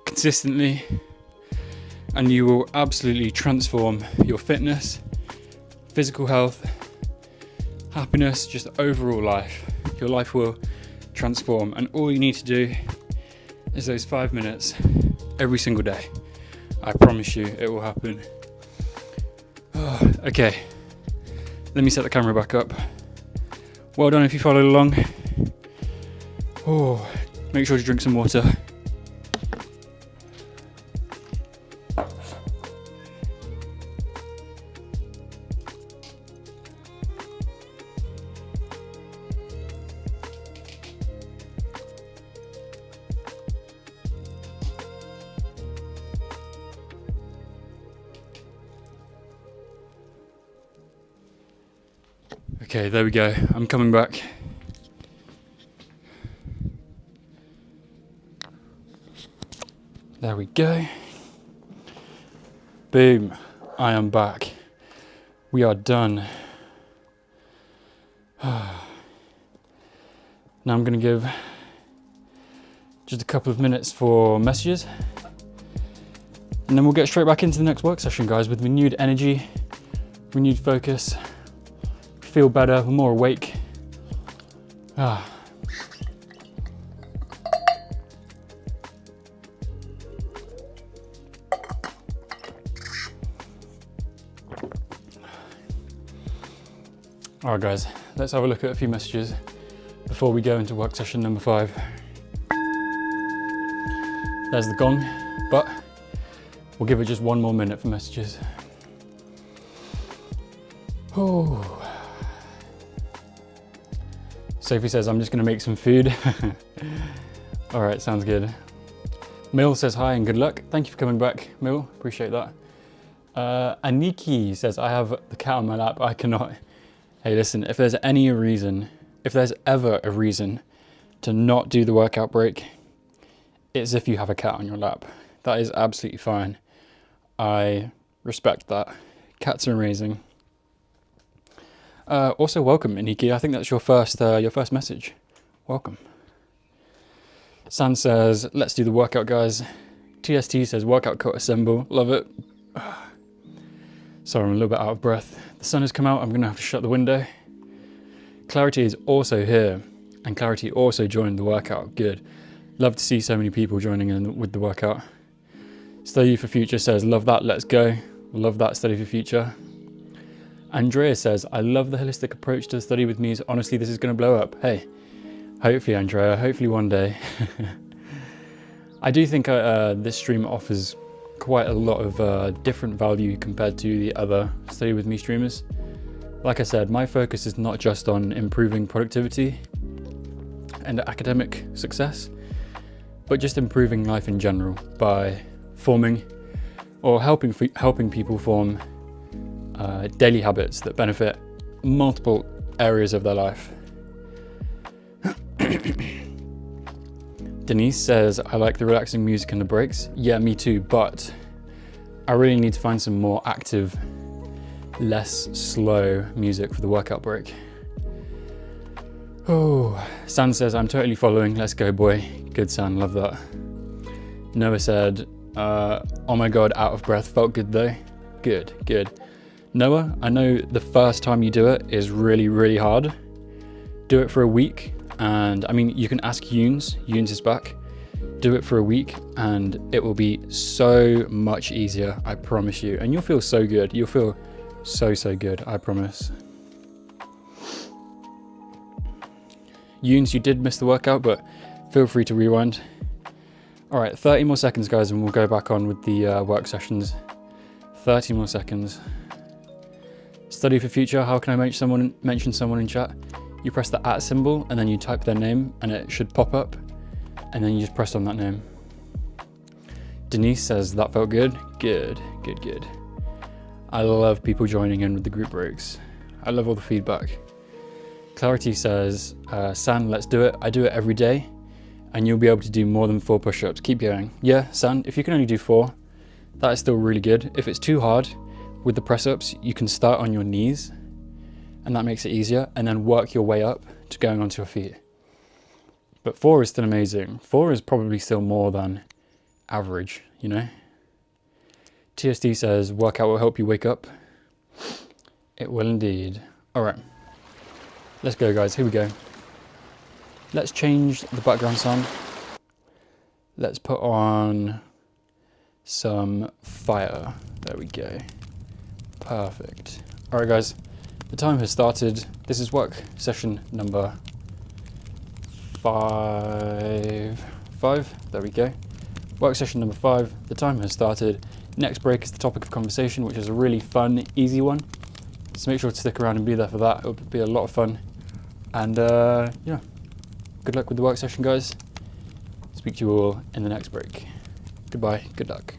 consistently, and you will absolutely transform your fitness, physical health, happiness, just overall life. Your life will transform, and all you need to do is those 5 minutes every single day. I promise you it will happen. Oh, okay, let me set the camera back up. Well done if you followed along. Oh, make sure to drink some water. Okay, there we go. I'm coming back. There we go. Boom. I am back. We are done. Now I'm going to give just a couple of minutes for messages. And then we'll get straight back into the next work session, guys, with renewed energy, renewed focus. Feel better, we're more awake. All right, guys, let's have a look at a few messages before we go into work session number 5. There's the gong, but We'll give it just one more minute for messages. Oh. Sophie says, I'm just gonna make some food. All right, sounds good. Mill says hi and good luck. Thank you for coming back, Mill, appreciate that. Aniki says, I have the cat on my lap, I cannot. Hey, listen, if there's ever a reason to not do the workout break, it's if you have a cat on your lap. That is absolutely fine. I respect that. Cats are amazing. Also, welcome, Aniki. I think that's your first message. Welcome. San says, let's do the workout, guys. TST says, workout coat assemble. Love it. Sorry, I'm a little bit out of breath. The sun has come out. I'm going to have to shut the window. Clarity is also here. And Clarity also joined the workout. Good. Love to see so many people joining in with the workout. Study for Future says, love that, let's go. Love that, Study for Future. Andrea says, I love the holistic approach to the study with me. Honestly, this is going to blow up. Hey, hopefully, Andrea, hopefully one day. I do think this stream offers quite a lot of different value compared to the other Study with Me streamers. Like I said, my focus is not just on improving productivity and academic success, but just improving life in general by forming or helping people form daily habits that benefit multiple areas of their life. Denise says, I like the relaxing music and the breaks. Yeah, me too, but I really need to find some more active, less slow music for the workout break. Oh, San says, I'm totally following. Let's go, boy. Good, San, love that. Noah said, oh my God, out of breath. Felt good though. Good, good. Noah, I know the first time you do it is really, really hard. Do it for a week. And I mean, you can ask Yoons. Yoons is back. Do it for a week and it will be so much easier, I promise you. And you'll feel so good. You'll feel so, so good, I promise. Yoons, you did miss the workout, but feel free to rewind. All right, 30 more seconds, guys, and we'll go back on with the work sessions. 30 more seconds. Study for Future, how can I mention someone in chat? You press the @ symbol and then you type their name and it should pop up and then you just press on that name. Denise says, that felt good. Good, good, good. I love people joining in with the group breaks. I love all the feedback. Clarity says, San, let's do it. I do it every day and you'll be able to do more than 4 push-ups. Keep going. Yeah, San, if you can only do 4, that is still really good. If it's too hard with the press-ups, you can start on your knees and that makes it easier and then work your way up to going onto your feet. But 4 is still amazing. 4 is probably still more than average, you know? TSD says, workout will help you wake up. It will indeed. All right, let's go, guys. Here we go. Let's change the background sound. Let's put on some fire. There we go. Perfect. All right, guys, the time has started. This is work session number 5. There we go. Work session number 5. The time has started. Next break is the topic of conversation, which is a really fun, easy one. So make sure to stick around and be there for that. It'll be a lot of fun. And yeah, good luck with the work session, guys. Speak to you all in the next break. Goodbye, good luck.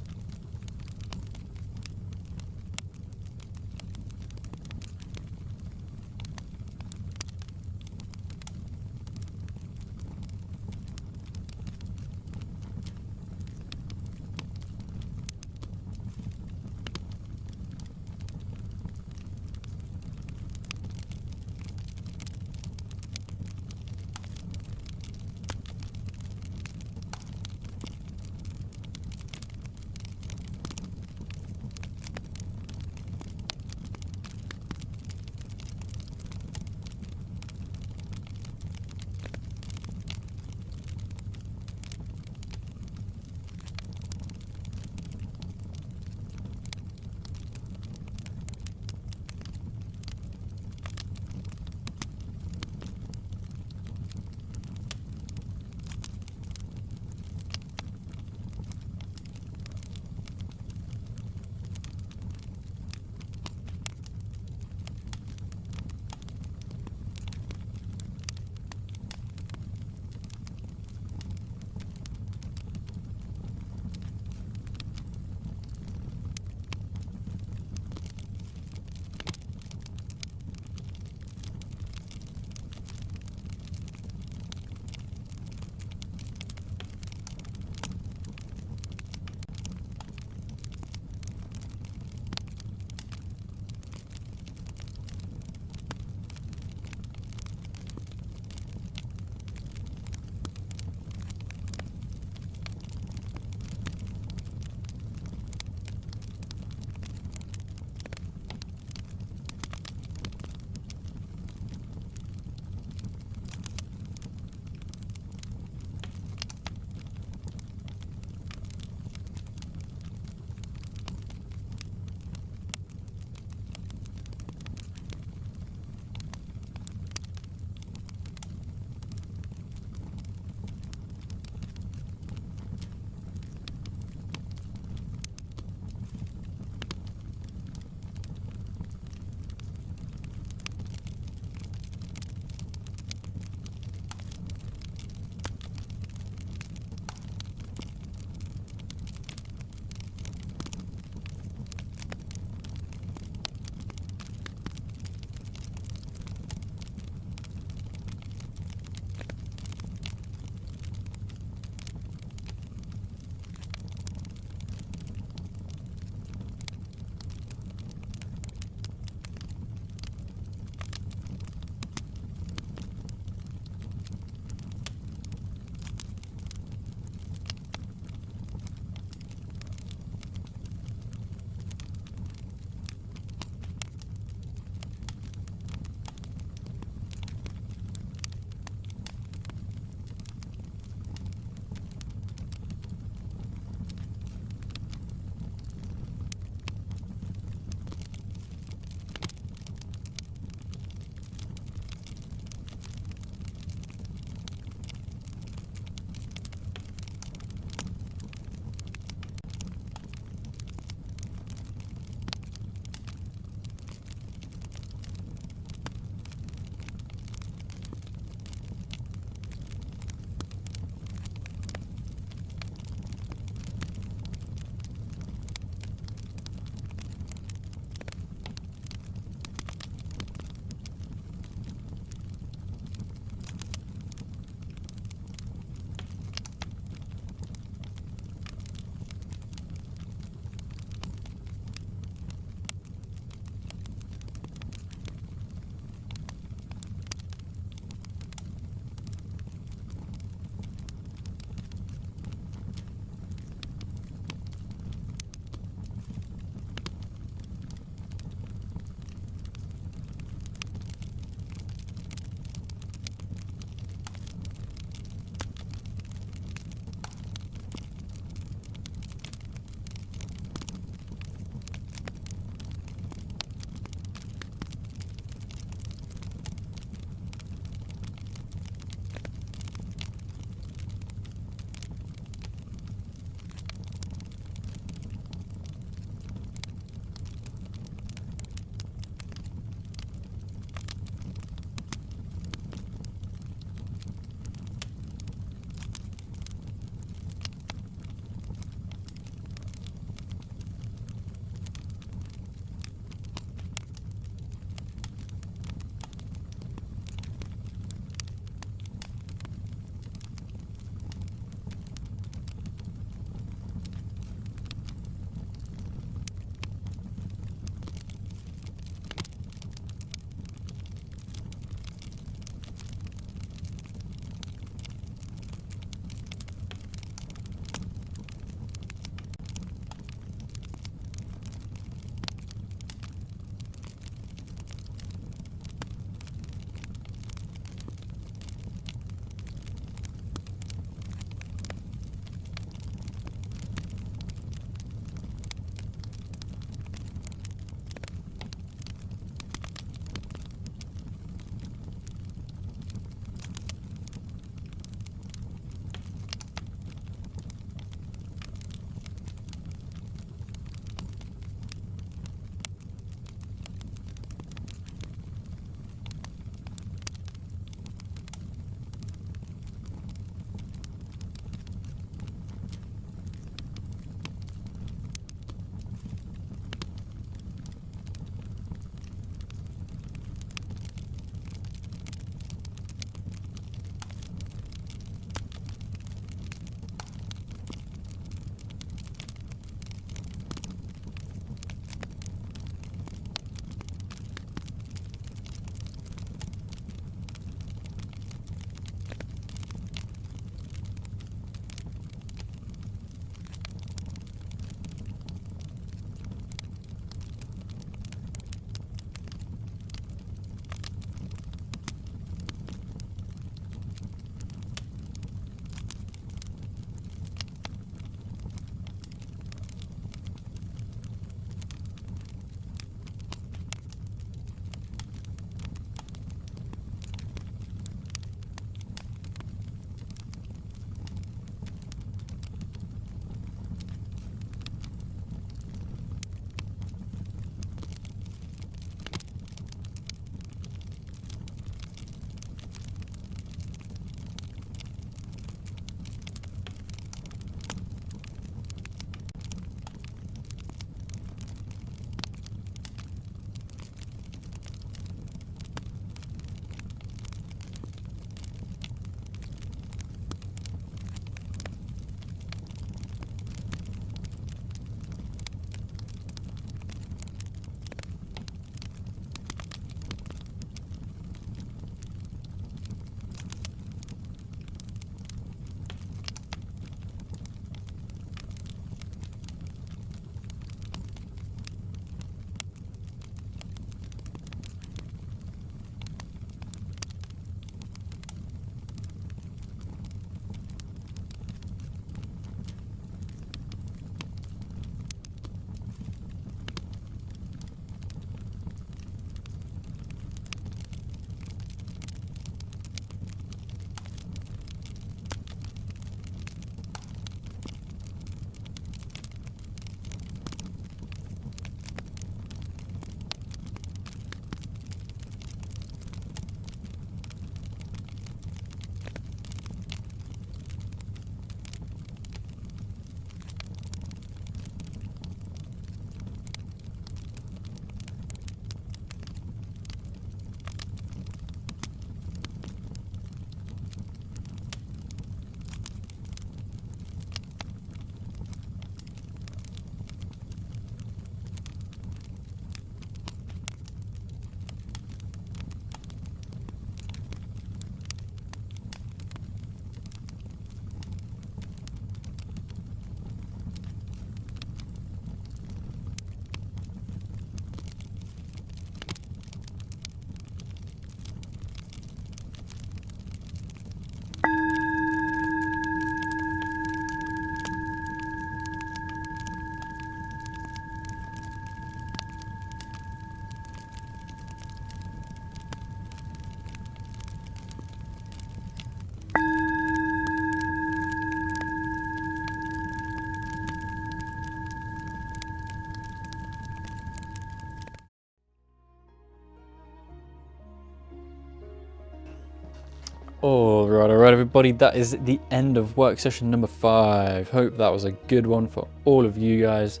All right, everybody. That is the end of work session number 5. Hope that was a good one for all of you guys.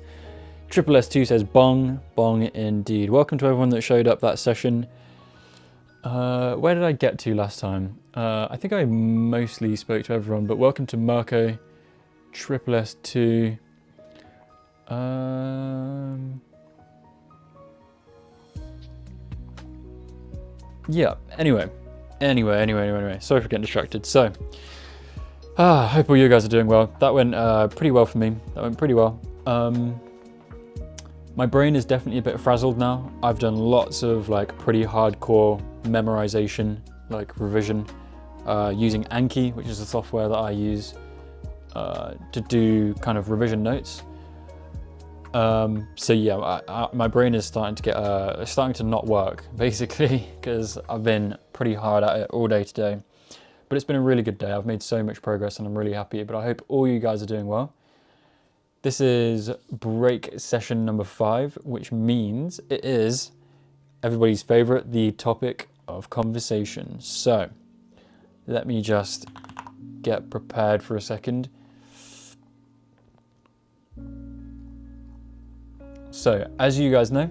Triple S2 says bong, bong indeed. Welcome to everyone that showed up that session. Where did I get to last time? I think I mostly spoke to everyone, but welcome to Marco, Triple S2. Yeah, anyway. Sorry for getting distracted. So, hope all you guys are doing well. That went pretty well for me. That went pretty well. My brain is definitely a bit frazzled now. I've done lots of like pretty hardcore memorization, like revision, using Anki, which is the software that I use to do kind of revision notes. So yeah, my brain is starting to not work basically because I've been pretty hard at it all day today. But it's been a really good day. I've made so much progress and I'm really happy. But I hope all you guys are doing well. This is break session number 5, which means it is everybody's favorite, the topic of conversation. So let me just get prepared for a second. So as you guys know,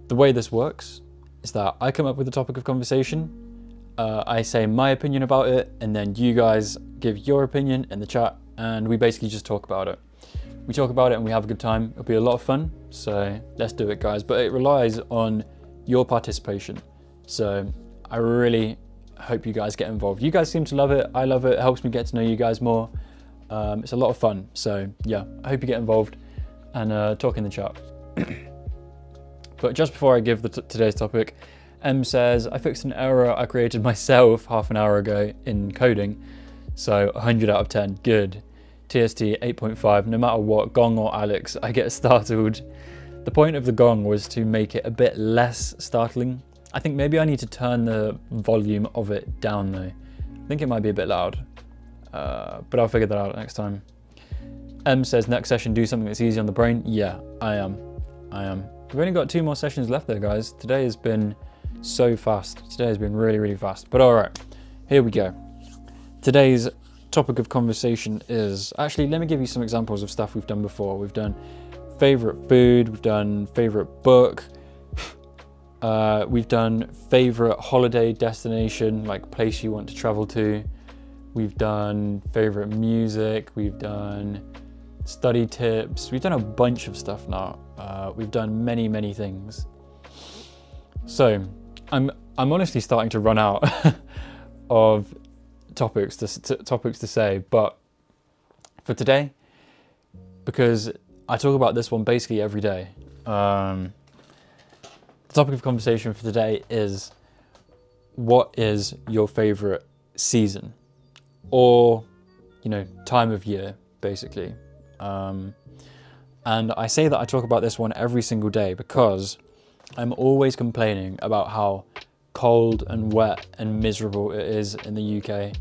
the way this works is that I come up with a topic of conversation. I say my opinion about it, and then you guys give your opinion in the chat, and we basically just talk about it. We talk about it and we have a good time. It'll be a lot of fun, so let's do it, guys. But it relies on your participation. So I really hope you guys get involved. You guys seem to love it. I love it. It helps me get to know you guys more. It's a lot of fun. So yeah, I hope you get involved and talk in the chat. But just before I give today's topic, M says, I fixed an error I created myself half an hour ago in coding. So 100 out of 10, good. TST 8.5, no matter what, Gong or Alex, I get startled. The point of the gong was to make it a bit less startling. I think maybe I need to turn the volume of it down though. I think it might be a bit loud, but I'll figure that out next time. M says, next session, do something that's easy on the brain. Yeah, I am. We've only got 2 more sessions left there, guys. Today has been so fast. Today has been really, really fast. But all right, here we go. Today's topic of conversation is, actually, let me give you some examples of stuff we've done before. We've done favorite food, we've done favorite book, we've done favorite holiday destination, like place you want to travel to. We've done favorite music, we've done study tips, we've done a bunch of stuff now. We've done many things. So I'm honestly starting to run out of topics to say, but for today, because I talk about this one basically every day, the topic of conversation for today is, what is your favorite season, or time of year basically. And I say that I talk about this one every single day because I'm always complaining about how cold and wet and miserable it is in the UK.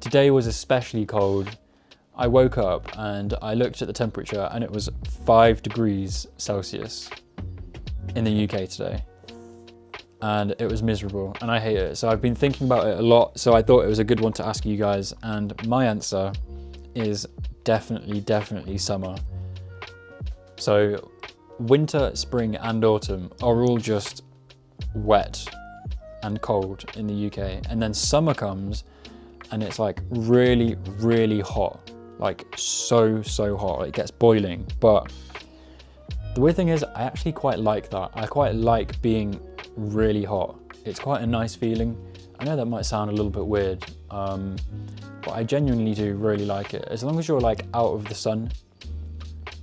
Today was especially cold. I woke up and I looked at the temperature and it was 5 degrees Celsius in the UK today. And it was miserable and I hate it. So I've been thinking about it a lot. So I thought it was a good one to ask you guys. And my answer is definitely summer. So winter, spring and autumn are all just wet and cold in the UK, and then summer comes and it's like really hot, like so hot, it gets boiling. But the weird thing is, I actually quite like that. I quite like being really hot. It's quite a nice feeling. I know that might sound a little bit weird, but I genuinely do really like it, as long as you're like out of the sun,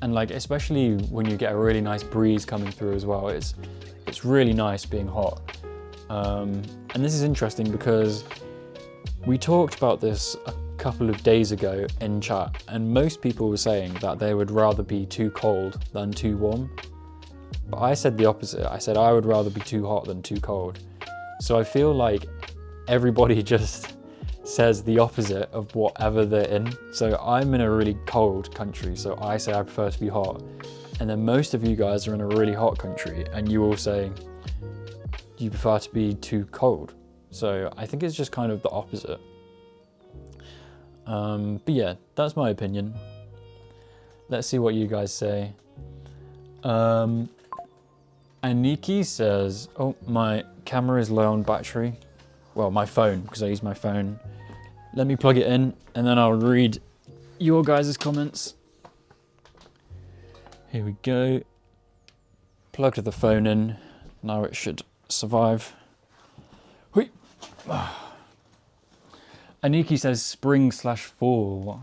and like especially when you get a really nice breeze coming through as well. It's really nice being hot. And this is interesting because we talked about this a couple of days ago in chat, and most people were saying that they would rather be too cold than too warm. But I said the opposite. I said I would rather be too hot than too cold. So I feel like everybody just says the opposite of whatever they're in. So I'm in a really cold country, so I say I prefer to be hot. And then most of you guys are in a really hot country and you all say you prefer to be too cold. So I think it's just kind of the opposite. But yeah, that's my opinion. Let's see what you guys say. Aniki says, oh, my camera is low on battery. Well, my phone, because I use my phone. Let me plug it in, and then I'll read your guys' comments. Here we go. Plugged the phone in. Now it should survive. Hui. Aniki says spring/fall.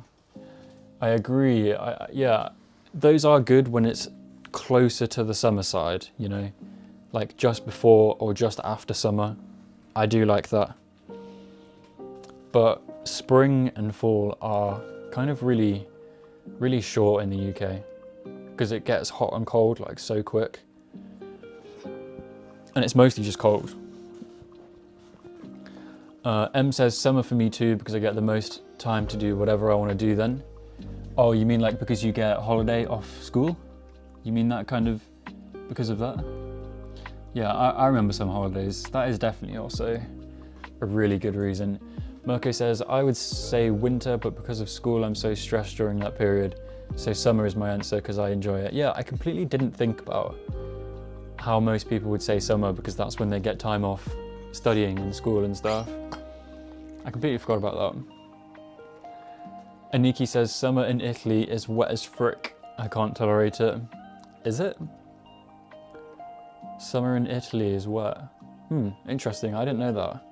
I agree. Yeah, those are good when it's closer to the summer side, you know, like just before or just after summer. I do like that. But spring and fall are kind of really, really short in the UK because it gets hot and cold like so quick. And it's mostly just cold. M says summer for me too because I get the most time to do whatever I want to do then. Oh, you mean like because you get holiday off school? You mean that kind of because of that? Yeah, I remember some holidays. That is definitely also a really good reason. Mirko says, I would say winter, but because of school, I'm so stressed during that period. So summer is my answer because I enjoy it. Yeah, I completely didn't think about how most people would say summer because that's when they get time off studying in school and stuff. I completely forgot about that. Aniki says, summer in Italy is wet as frick. I can't tolerate it. Is it? Summer in Italy is wet. Interesting. I didn't know that.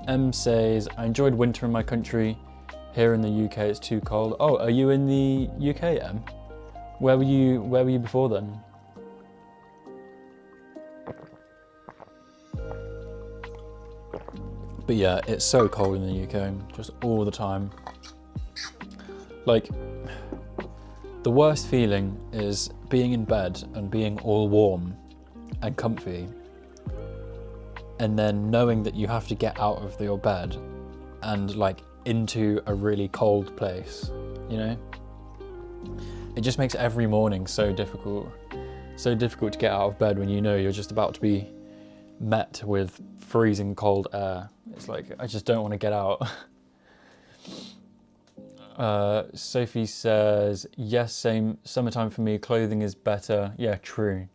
M says, I enjoyed winter in my country. Here in the UK, it's too cold. Oh, are you in the UK, M? Where were you before then? But yeah, it's so cold in the UK, just all the time. Like, the worst feeling is being in bed and being all warm and comfy, and then knowing that you have to get out of your bed and like into a really cold place, you know? It just makes every morning so difficult. So difficult to get out of bed when you know you're just about to be met with freezing cold air. It's like, I just don't want to get out. Sophie says, yes, same, summertime for me, clothing is better. Yeah, true.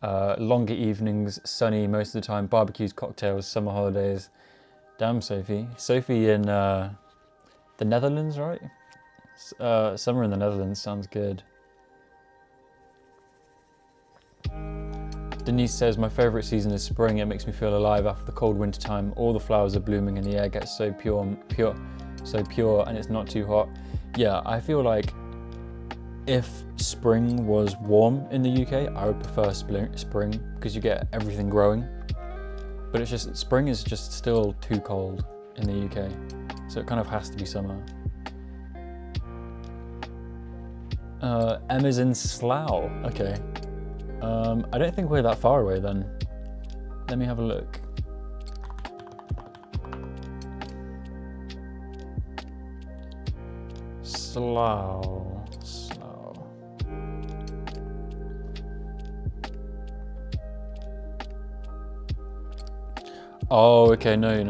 Longer evenings, sunny most of the time, barbecues, cocktails, summer holidays. Damn, Sophie. Sophie in the Netherlands, right? Summer in the Netherlands sounds good. Denise says, my favourite season is spring. It makes me feel alive after the cold winter time. All the flowers are blooming and the air gets so pure, and it's not too hot. Yeah, I feel like if spring was warm in the UK, I would prefer spring because you get everything growing. But it's just, spring is just still too cold in the UK. So it kind of has to be summer. Emma's in Slough. Okay. I don't think we're that far away then. Let me have a look. Slough. Oh, okay, no.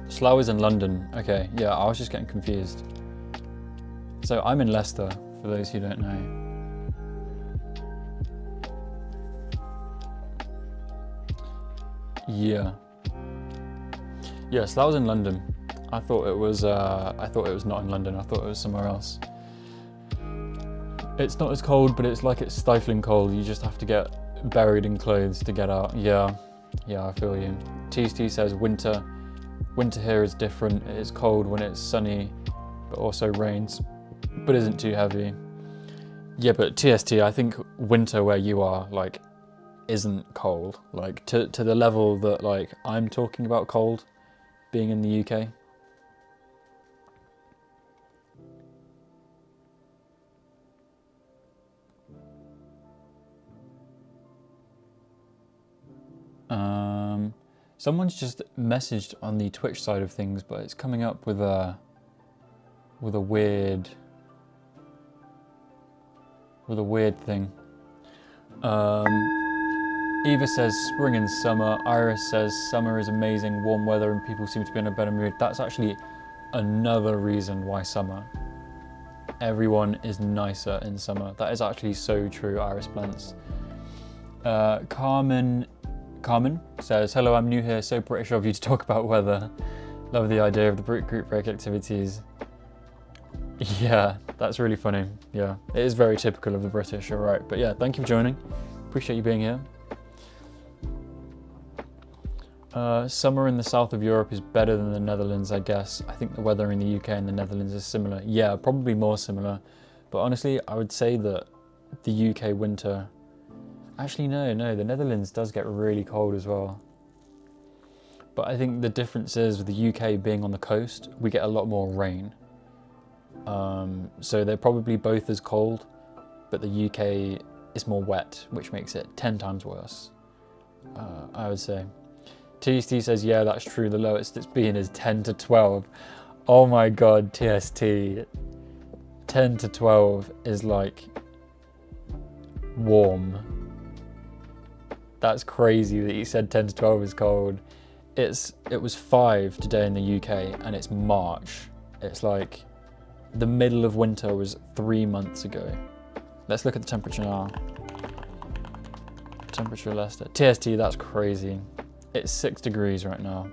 Slough is in London. Okay, yeah, I was just getting confused. So I'm in Leicester, for those who don't know. Yeah, Slough's in London. I thought it was not in London. I thought it was somewhere else. It's not as cold, but it's like it's stifling cold. You just have to get buried in clothes to get out. Yeah, I feel you. TST says winter here is different. It is cold when it's sunny, but also rains, but isn't too heavy. Yeah, but TST, I think winter where you are, like, isn't cold, like to the level that like I'm talking about cold being in the UK. Someone's just messaged on the Twitch side of things, but it's coming up with a weird thing. Eva says spring and summer. Iris says summer is amazing, warm weather and people seem to be in a better mood. That's actually another reason why summer. Everyone is nicer in summer. That is actually so true, Iris Plants. Carmen says, hello, I'm new here, so British of you to talk about weather. Love the idea of the group break activities. Yeah, that's really funny. Yeah, it is very typical of the British, you're right. But yeah, thank you for joining. Appreciate you being here. Summer in the south of Europe is better than the Netherlands, I guess. I think the weather in the UK and the Netherlands is similar. Yeah, probably more similar. But honestly, I would say that the UK winter... Actually, no, the Netherlands does get really cold as well. But I think the difference is with the UK being on the coast, we get a lot more rain. So they're probably both as cold, but the UK is more wet, which makes it 10 times worse, I would say. TST says, yeah, that's true. The lowest it's been is 10 to 12. Oh my God, TST. 10 to 12 is like warm. That's crazy that you said 10 to 12 is cold. It was 5 today in the UK and it's March. It's like the middle of winter was 3 months ago. Let's look at the temperature now. Temperature Leicester. TST, that's crazy. It's 6 degrees right now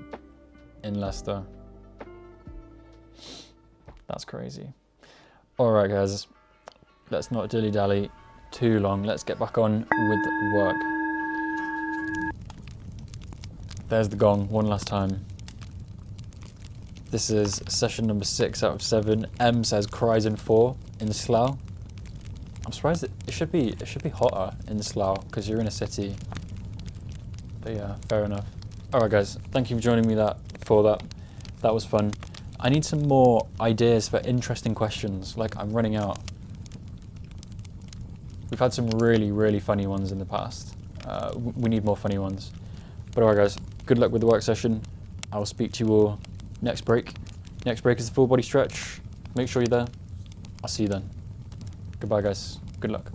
in Leicester. That's crazy. All right, guys, let's not dilly-dally too long. Let's get back on with work. There's the gong one last time. This is session number 6 out of 7. M says cries in 4 in the Slough. I'm surprised it should be hotter in the Slough because you're in a city. But yeah, fair enough. All right, guys, thank you for joining me for that. That was fun. I need some more ideas for interesting questions. Like, I'm running out. We've had some really, really funny ones in the past. We need more funny ones. But all right, guys, good luck with the work session. I will speak to you all next break. Next break is the full body stretch. Make sure you're there. I'll see you then. Goodbye, guys. Good luck.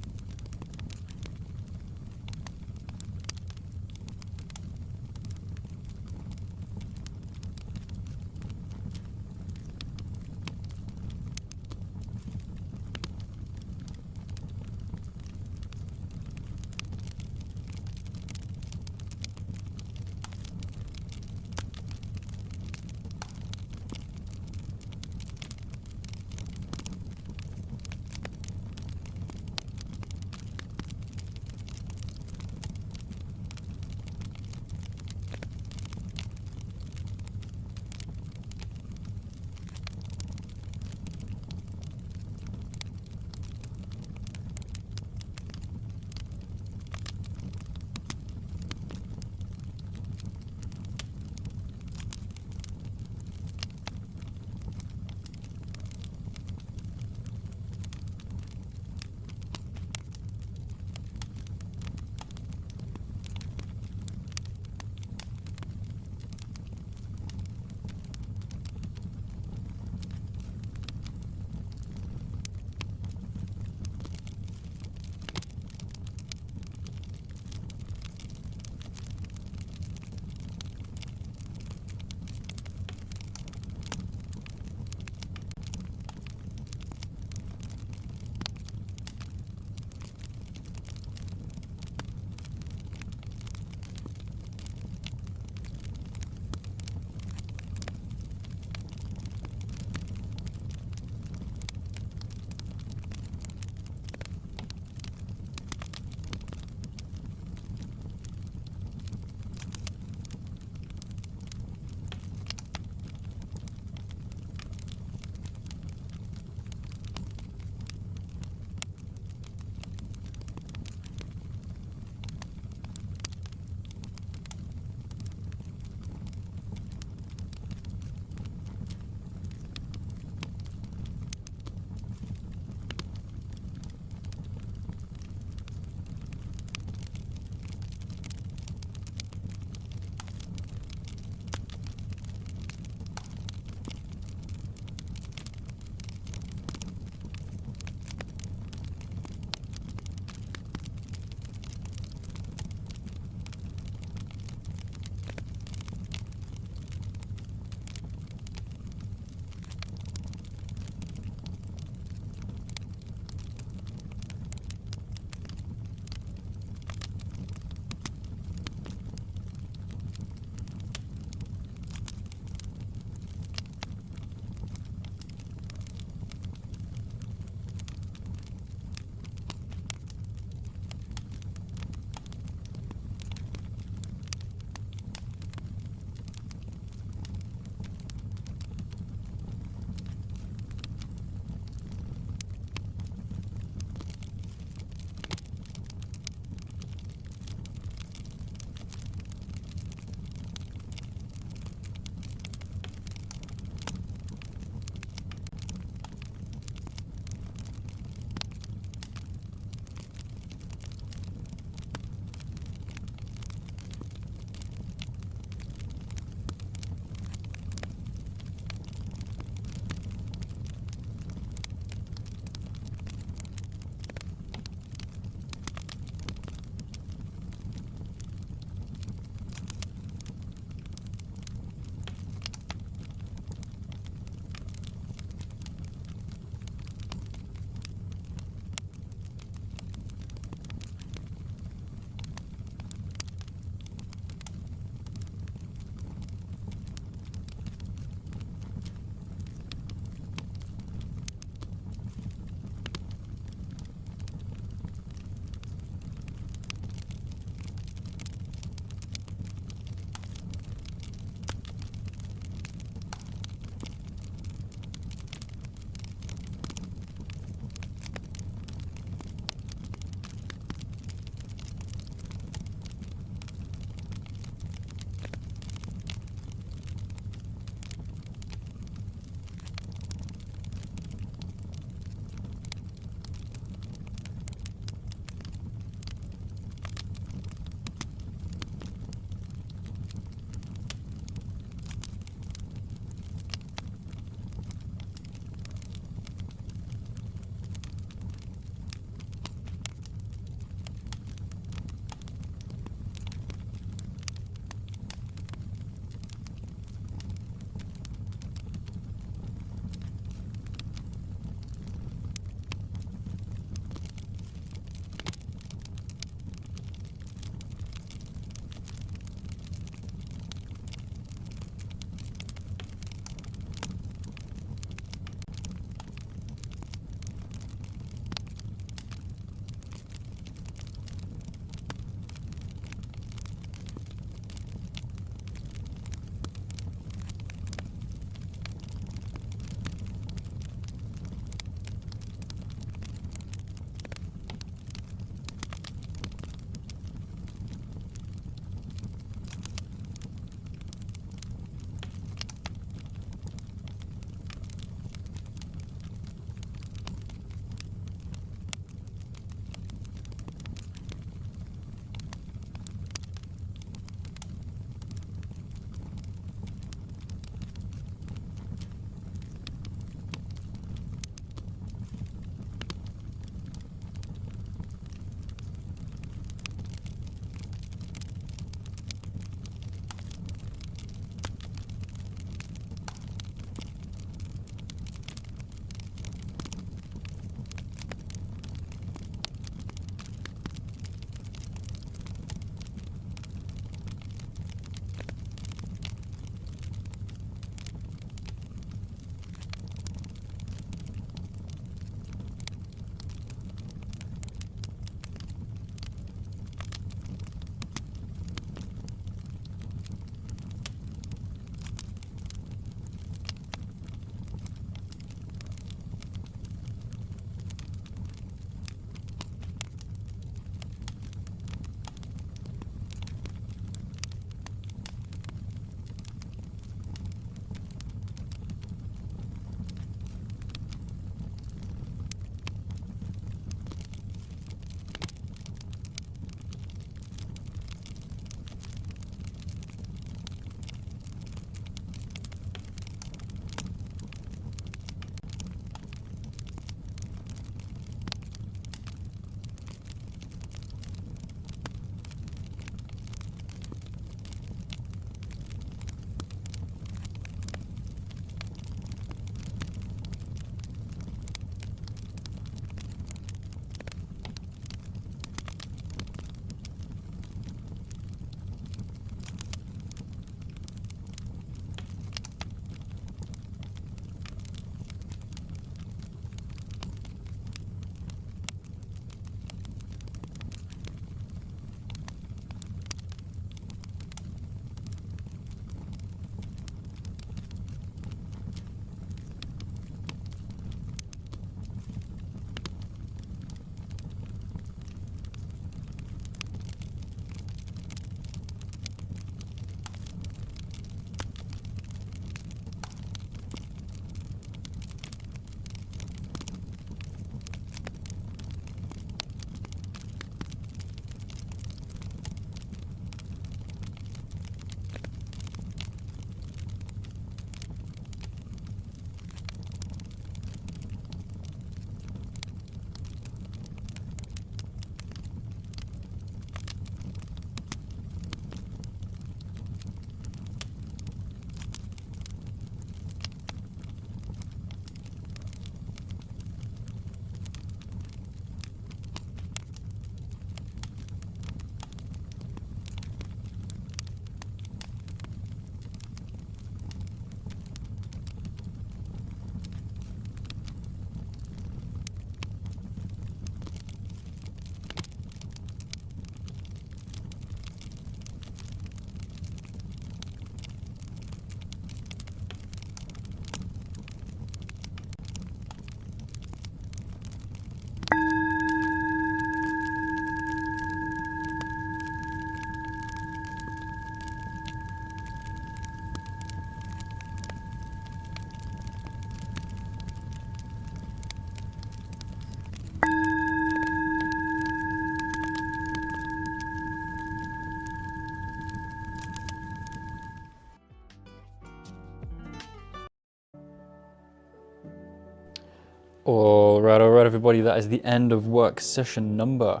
All right, everybody. That is the end of work session number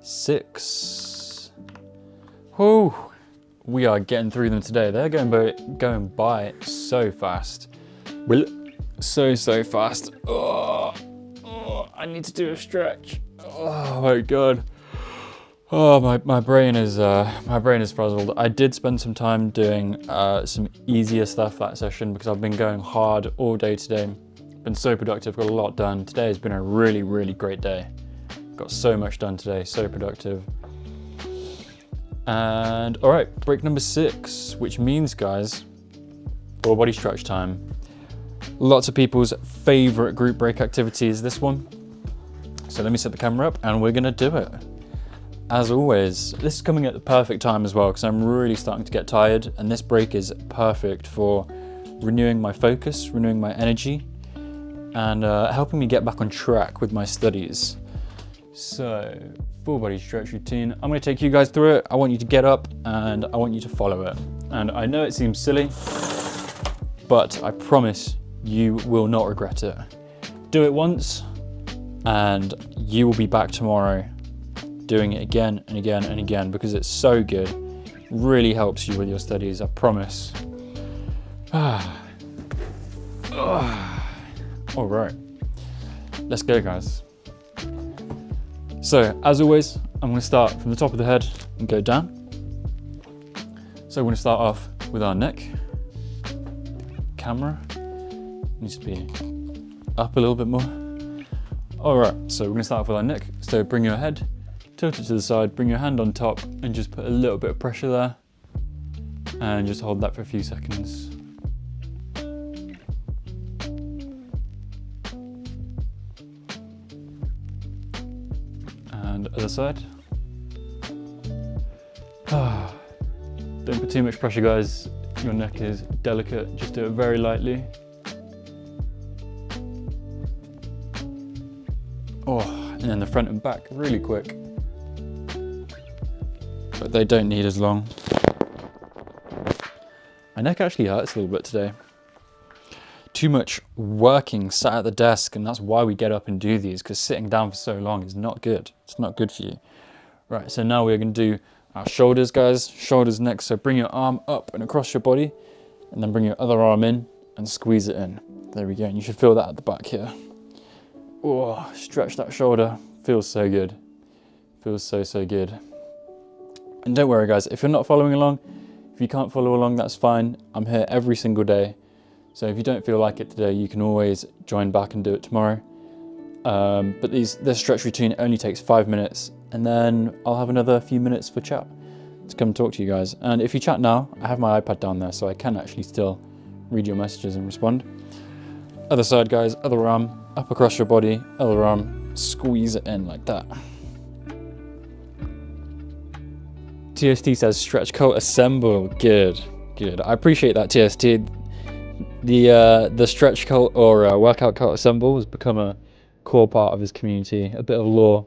6. Whew. We are getting through them today. They're going by so fast. So fast. Oh, I need to do a stretch. Oh my god. Oh, my brain is frazzled. I did spend some time doing some easier stuff that session because I've been going hard all day today. Been so productive, got a lot done. Today has been a really, really great day. Got so much done today, so productive. And all right, break number 6, which means, guys, full body stretch time. Lots of people's favorite group break activity is this one. So let me set the camera up and we're gonna do it. As always, this is coming at the perfect time as well because I'm really starting to get tired, and this break is perfect for renewing my focus, renewing my energy, and helping me get back on track with my studies. So, full body stretch routine. I'm going to take you guys through it. I want you to get up and I want you to follow it. And I know it seems silly, but I promise you will not regret it. Do it once and you will be back tomorrow doing it again and again and again because it's so good. Really helps you with your studies, I promise. All right, let's go, guys. So as always, I'm going to start from the top of the head and go down. So we're going to start off with our neck. Camera needs to be up a little bit more. All right, so we're going to start off with our neck. So bring your head, tilt it to the side, bring your hand on top and just put a little bit of pressure there and just hold that for a few seconds. And other side. Don't put too much pressure, guys. Your neck is delicate, just do it very lightly. And then the front and back, really quick. But they don't need as long. My neck actually hurts a little bit today. Too much working sat at the desk, and that's why we get up and do these, because sitting down for so long is not good. It's not good for you. Right, so now we're going to do our shoulders, guys. Shoulders next, so bring your arm up and across your body, and then bring your other arm in and squeeze it in. There we go, and you should feel that at the back here. Oh, stretch that shoulder. Feels so good. Feels so good. And don't worry, guys, if you're not following along, if you can't follow along, that's fine. I'm here every single day. So if you don't feel like it today, you can always join back and do it tomorrow. But this stretch routine only takes 5 minutes, and then I'll have another few minutes for chat to come talk to you guys. And if you chat now, I have my iPad down there, so I can actually still read your messages and respond. Other side, guys, other arm, up across your body, other arm, squeeze it in like that. TST says stretch coat assemble. Good. I appreciate that, TST. The stretch coat or workout coat assemble has become a core part of his community, a bit of lore.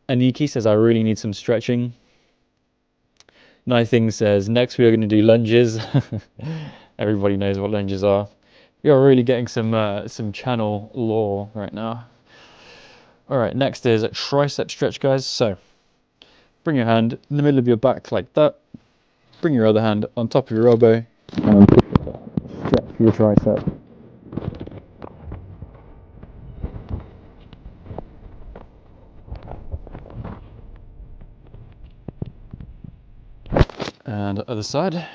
Aniki says I really need some stretching. Nithing says next we are going to do lunges. Everybody knows what lunges are. We are really getting some channel lore right now. All right, next is a tricep stretch, guys. So bring your hand in the middle of your back like that. Bring your other hand on top of your elbow and stretch your tricep. And other side.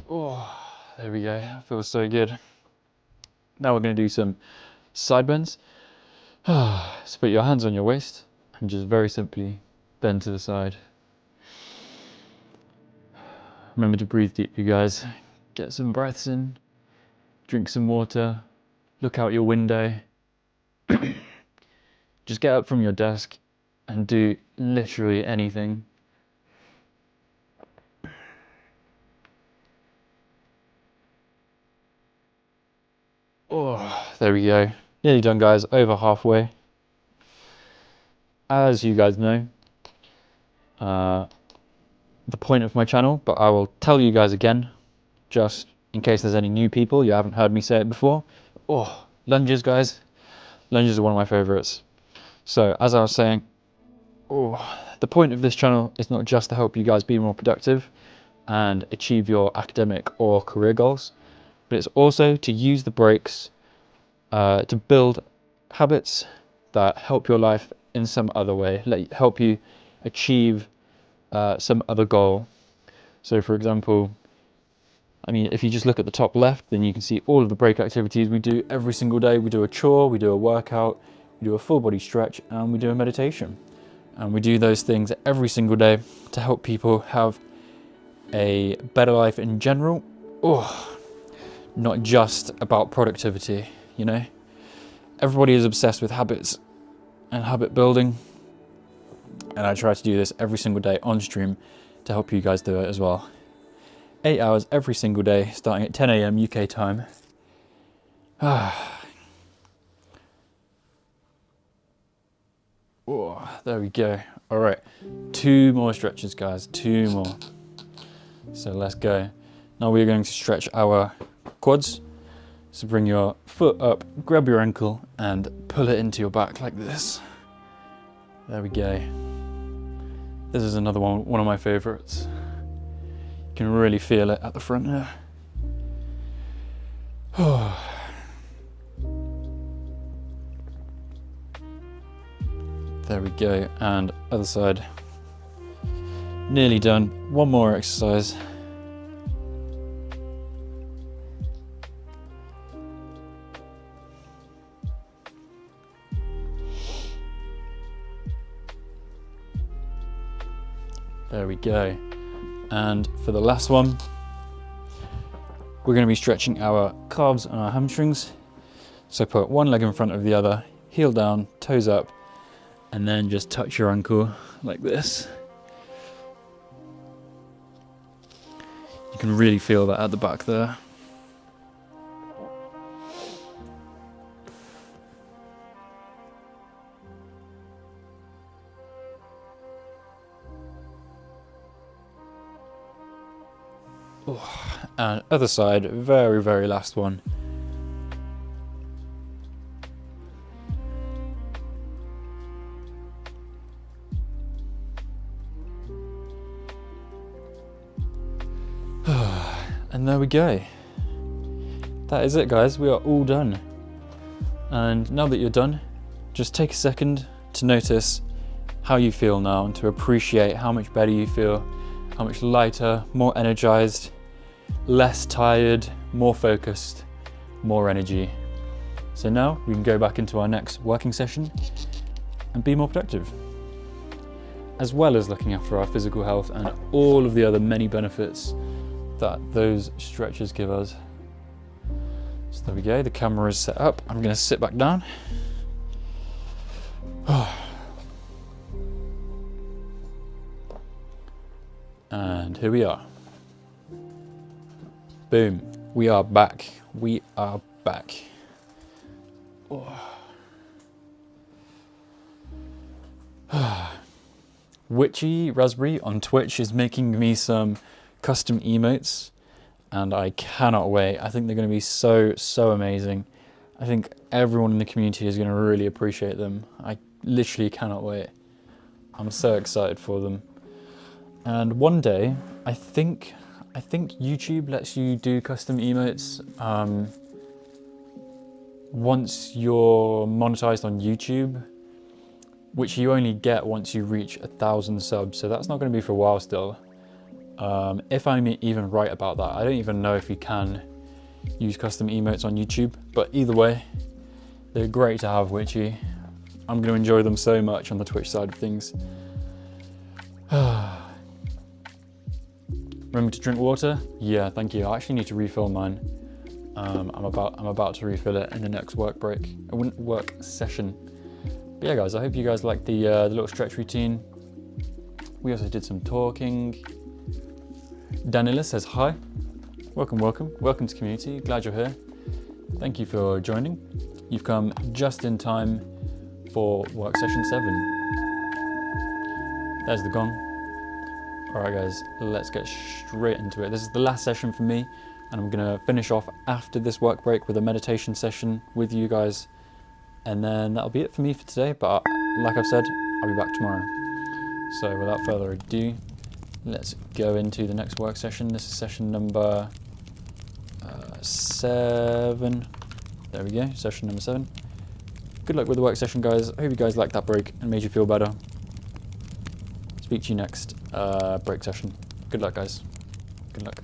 Oh, there we go. Feels so good. Now we're going to do some side bends. So put your hands on your waist and just very simply bend to the side. Remember to breathe deep, you guys. Get some breaths in, drink some water, look out your window. Just get up from your desk and do literally anything. Oh, there we go. Nearly done, guys. Over halfway. As you guys know, the point of my channel, but I will tell you guys again, just in case there's any new people, you haven't heard me say it before. Oh, lunges, guys. Lunges are one of my favorites. So as I was saying, the point of this channel is not just to help you guys be more productive and achieve your academic or career goals, but it's also to use the breaks to build habits that help your life in some other way, help you achieve some other goal. So for example, I mean, if you just look at the top left, then you can see all of the break activities we do every single day. We do a chore, we do a workout, we do a full body stretch, and we do a meditation. And we do those things every single day to help people have a better life in general. Not just about productivity, you know? Everybody is obsessed with habits and habit building. And I try to do this every single day on stream to help you guys do it as well. 8 hours every single day, starting at 10 AM UK time. There we go. All right, 2 more stretches, guys, 2 more. So let's go. Now we're going to stretch our quads. So bring your foot up, grab your ankle, and pull it into your back like this. There we go. This is another one of my favorites. You can really feel it at the front here. There we go, and other side. Nearly done. One more exercise. There we go. And for the last one, we're going to be stretching our calves and our hamstrings. So put one leg in front of the other, heel down, toes up, and then just touch your ankle like this. You can really feel that at the back there. And other side, very, very last one. And there we go. That is it, guys. We are all done. And now that you're done, just take a second to notice how you feel now and to appreciate how much better you feel, how much lighter, more energized, less tired, more focused, more energy. So now we can go back into our next working session and be more productive, as well as looking after our physical health and all of the other many benefits that those stretches give us. So there we go, the camera is set up. I'm going to sit back down. And here we are. Boom, we are back. We are back. Witchy Raspberry on Twitch is making me some custom emotes, and I cannot wait. I think they're going to be so amazing. I think everyone in the community is going to really appreciate them. I literally cannot wait. I'm so excited for them. And one day, I think YouTube lets you do custom emotes once you're monetized on YouTube, which you only get once you reach 1,000 subs. So that's not going to be for a while still. If I'm even right about that, I don't even know if you can use custom emotes on YouTube, but either way, they're great to have, Witchy. I'm going to enjoy them so much on the Twitch side of things. Remember to drink water? Yeah, thank you. I actually need to refill mine. I'm about to refill it in the next work session. But yeah, guys, I hope you guys liked the little stretch routine. We also did some talking. Danila says hi. Welcome to community. Glad you're here. Thank you for joining. You've come just in time for work session 7. There's the gong. Alright guys, let's get straight into it. This is the last session for me, and I'm going to finish off after this work break with a meditation session with you guys, and then that'll be it for me for today, but like I've said, I'll be back tomorrow. So without further ado, let's go into the next work session. This is session number 7. There we go, session number 7. Good luck with the work session, guys. I hope you guys liked that break and made you feel better. Speak to you next break session. Good luck, guys. Good luck.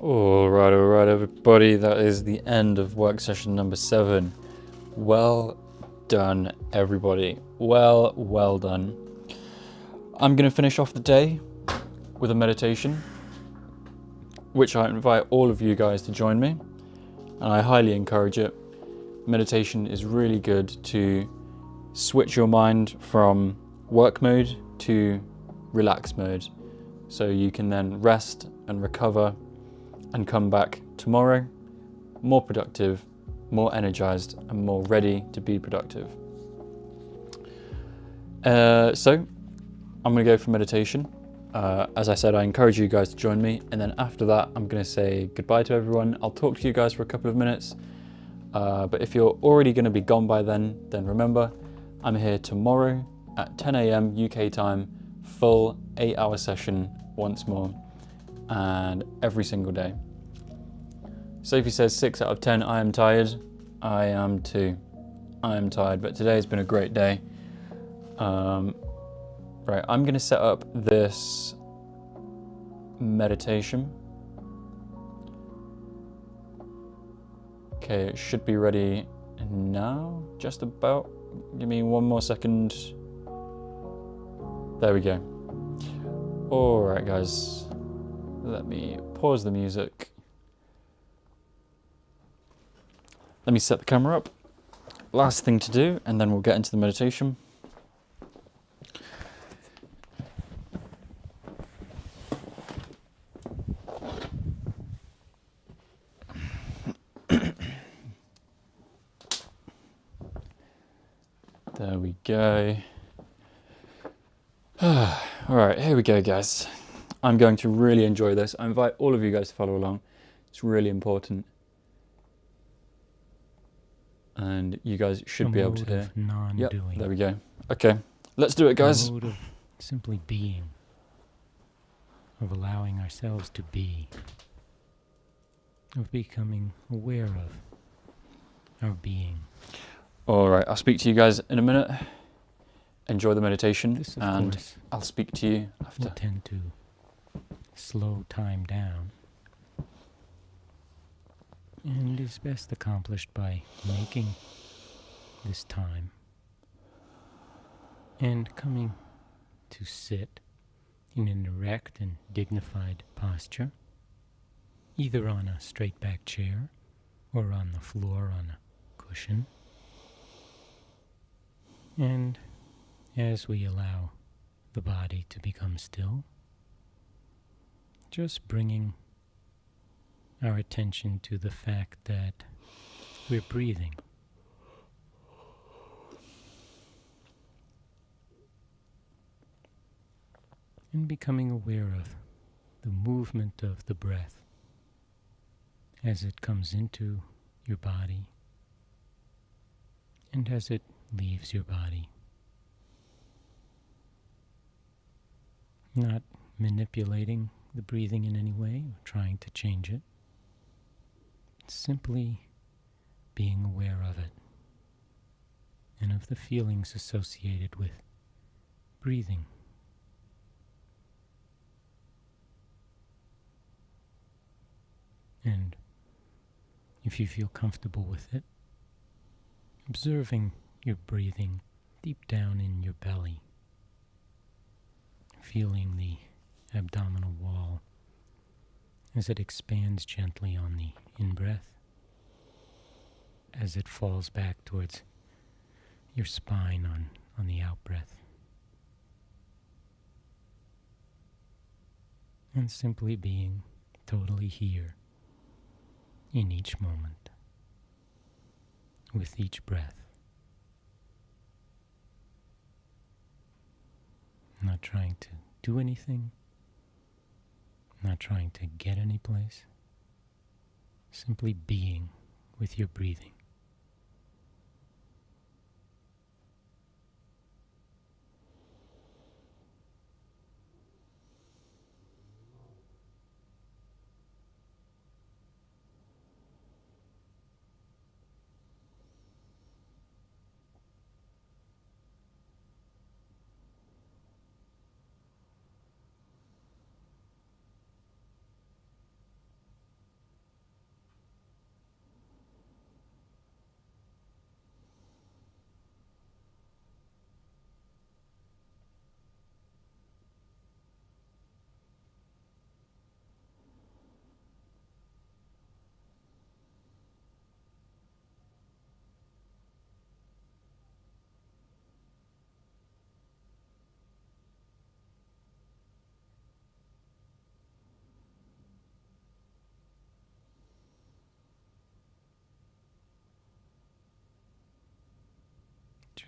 All right, everybody. That is the end of work session number 7. Well done, everybody. Well done. I'm going to finish off the day with a meditation, which I invite all of you guys to join me, and I highly encourage it. Meditation is really good to switch your mind from work mode to relax mode, so you can then rest and recover and come back tomorrow more productive, more energized, and more ready to be productive. So I'm going to go for meditation. As I said, I encourage you guys to join me, and then after that I'm going to say goodbye to everyone. I'll talk to you guys for a couple of minutes, but if you're already going to be gone by then remember, I'm here tomorrow at 10 a.m. UK time, full 8-hour session once more, and every single day. Sophie says 6 out of 10, I am tired. I am too. I am tired, but today has been a great day. Right, I'm going to set up this meditation. Okay, it should be ready now, just about. Give me one more second. There we go. All right, guys. Let me pause the music. Let me set the camera up. Last thing to do, and then we'll get into the meditation. There we go. All right, here we go, guys. I'm going to really enjoy this. I invite all of you guys to follow along. It's really important. And you guys should be able to hear. Yep, there we go. Okay, let's do it, guys. A mode of simply being, of allowing ourselves to be, of becoming aware of our being. All right, I'll speak to you guys in a minute. Enjoy the meditation, This, of and course, I'll speak to you after. will tend to slow time down, and is best accomplished by making this time and coming to sit in an erect and dignified posture, either on a straight back chair or on the floor on a cushion. And as we allow the body to become still, just bringing our attention to the fact that we're breathing. And becoming aware of the movement of the breath as it comes into your body and as it leaves your body. Not manipulating the breathing in any way or trying to change it. Simply being aware of it and of the feelings associated with breathing. And if you feel comfortable with it, observing your breathing deep down in your belly, feeling the abdominal wall as it expands gently on the in-breath, as it falls back towards your spine on the out-breath. And simply being totally here in each moment, with each breath. Not trying to do anything, not trying to get any place, simply being with your breathing.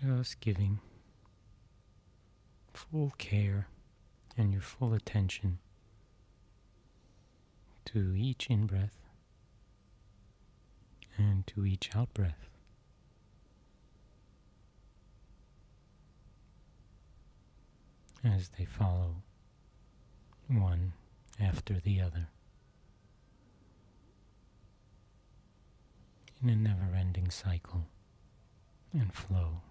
Just giving full care and your full attention to each in-breath and to each out-breath. As they follow one after the other in a never-ending cycle and flow.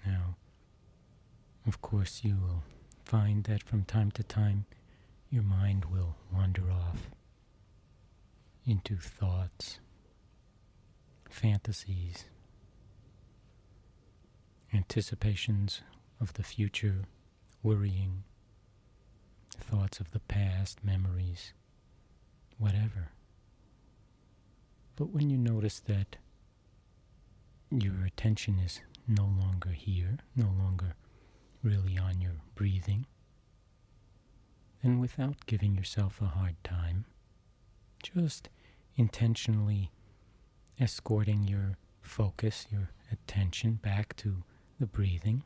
Now, of course, you will find that from time to time your mind will wander off into thoughts, fantasies, anticipations of the future, worrying, thoughts of the past, memories, whatever. But when you notice that your attention is no longer here, no longer really on your breathing, and without giving yourself a hard time, just intentionally escorting your focus, your attention back to the breathing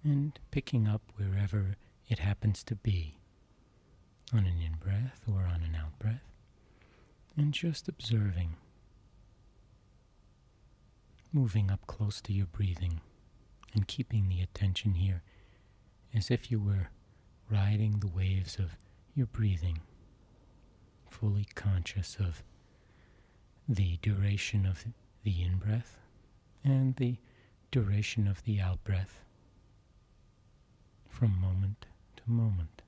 and picking up wherever it happens to be, on an in-breath or on an out-breath, and just observing, moving up close to your breathing and keeping the attention here as if you were riding the waves of your breathing, fully conscious of the duration of the in-breath and the duration of the out-breath from moment to moment.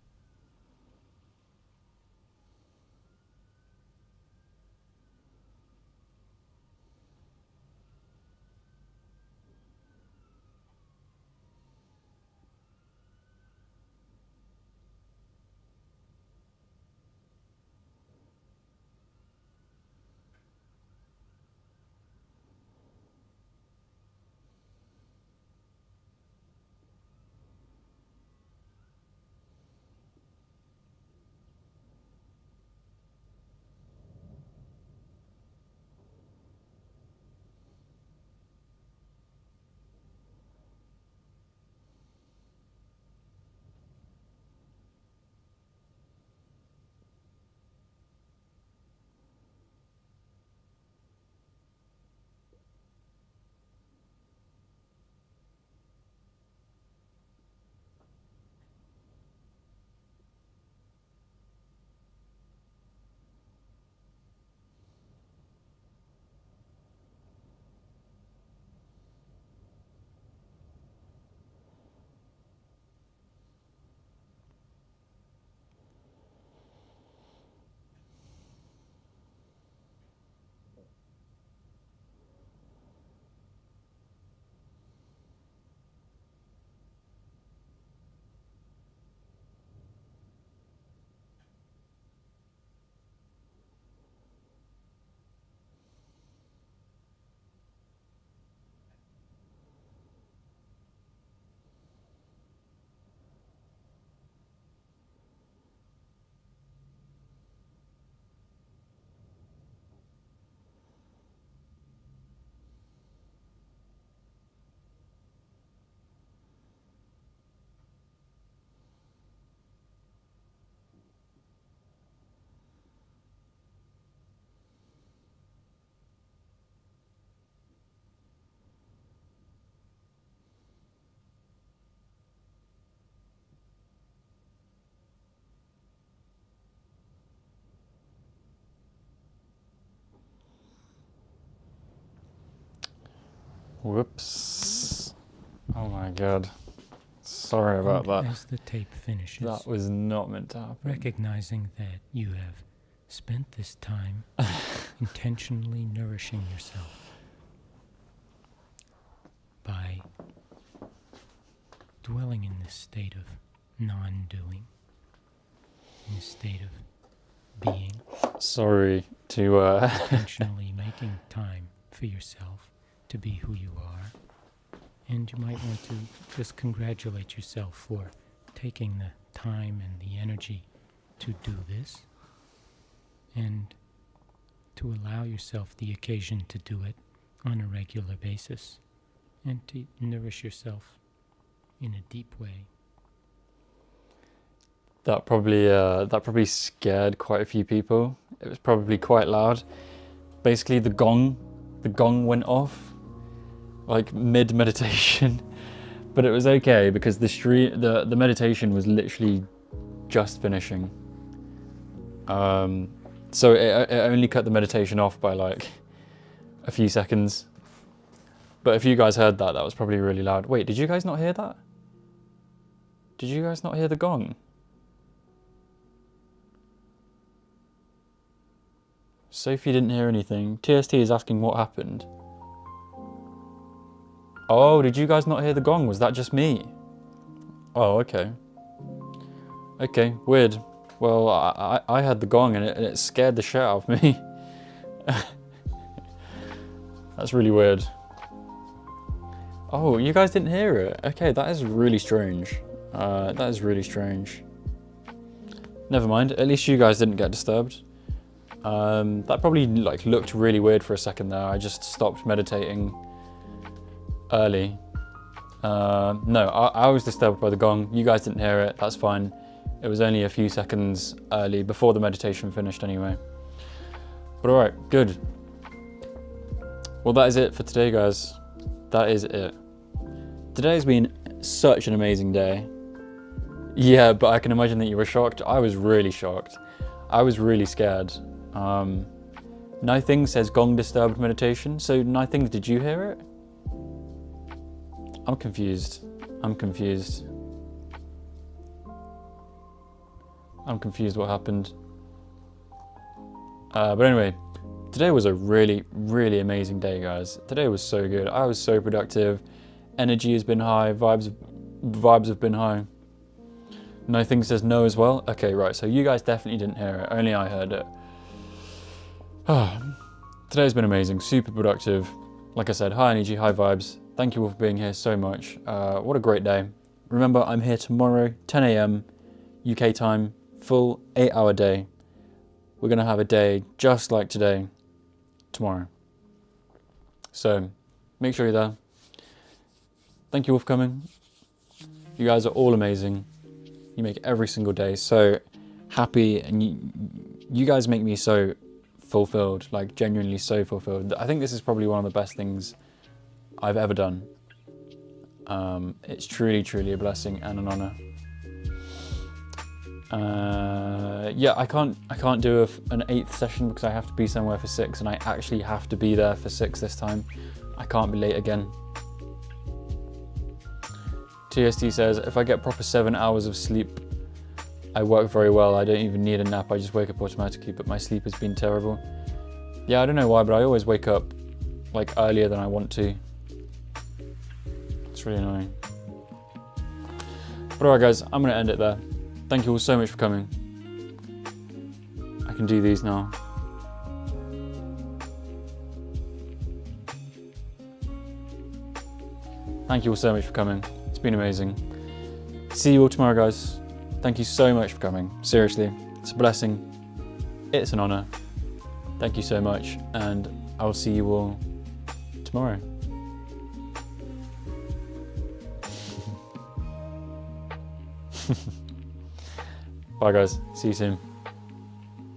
Whoops. Oh my god. Sorry about And that. as the tape finishes, That was not meant to happen. recognizing that you have spent this time intentionally nourishing yourself by dwelling in this state of non-doing, in this state of being, Sorry to intentionally making time for yourself to be who you are, And you might want to just congratulate yourself for taking the time and the energy to do this, and to allow yourself the occasion to do it on a regular basis, and to nourish yourself in a deep way. That probably scared quite a few people. It was probably quite loud. Basically, the gong went off like mid meditation, but it was okay because the meditation was literally just finishing. So it only cut the meditation off by like a few seconds. But if you guys heard that, that was probably really loud. Wait, did you guys not hear that? Did you guys not hear the gong? Sophie didn't hear anything. TST is asking what happened. Oh, did you guys not hear the gong? Was that just me? Oh, okay. Okay, weird. Well, I had the gong and it scared the shit out of me. That's really weird. Oh, you guys didn't hear it? Okay, that is really strange. That is really strange. Never mind, at least you guys didn't get disturbed. That probably like looked really weird for a second there. I just stopped meditating early. No, I was disturbed by the gong. You guys didn't hear it, that's fine. It was only a few seconds early before the meditation finished anyway. But alright, good. Well, that is it for today, guys. That is it. Today's been such an amazing day. Yeah, but I can imagine that you were shocked. I was really shocked. I was really scared. Nothing says gong disturbed meditation. So Nothing, did you hear it? I'm confused. I'm confused what happened. But anyway, today was a really, really amazing day, guys. Today was so good. I was so productive. Energy has been high. Vibes have been high. Nothing says no as well. Okay, right. So you guys definitely didn't hear it. Only I heard it. Today's been amazing. Super productive. Like I said, high energy, high vibes. Thank you all for being here so much. What a great day. Remember, I'm here tomorrow, 10 a.m. UK time, full 8-hour day. We're going to have a day just like today, tomorrow. So make sure you're there. Thank you all for coming. You guys are all amazing. You make every single day so happy, and you guys make me so fulfilled, like genuinely so fulfilled. I think this is probably one of the best things I've ever done. It's truly, truly a blessing and an honor. Yeah, I can't do an 8th session because I have to be somewhere for 6, and I actually have to be there for 6 this time. I can't be late again. TST says, if I get proper 7 hours of sleep, I work very well. I don't even need a nap. I just wake up automatically, but my sleep has been terrible. Yeah, I don't know why, but I always wake up like earlier than I want to. It's really annoying. But alright guys, I'm gonna end it there. Thank you all so much for coming. I can do these now. Thank you all so much for coming. It's been amazing. See you all tomorrow, guys. Thank you so much for coming. Seriously, it's a blessing. It's an honor. Thank you so much, and I will see you all tomorrow. Bye guys, see you soon.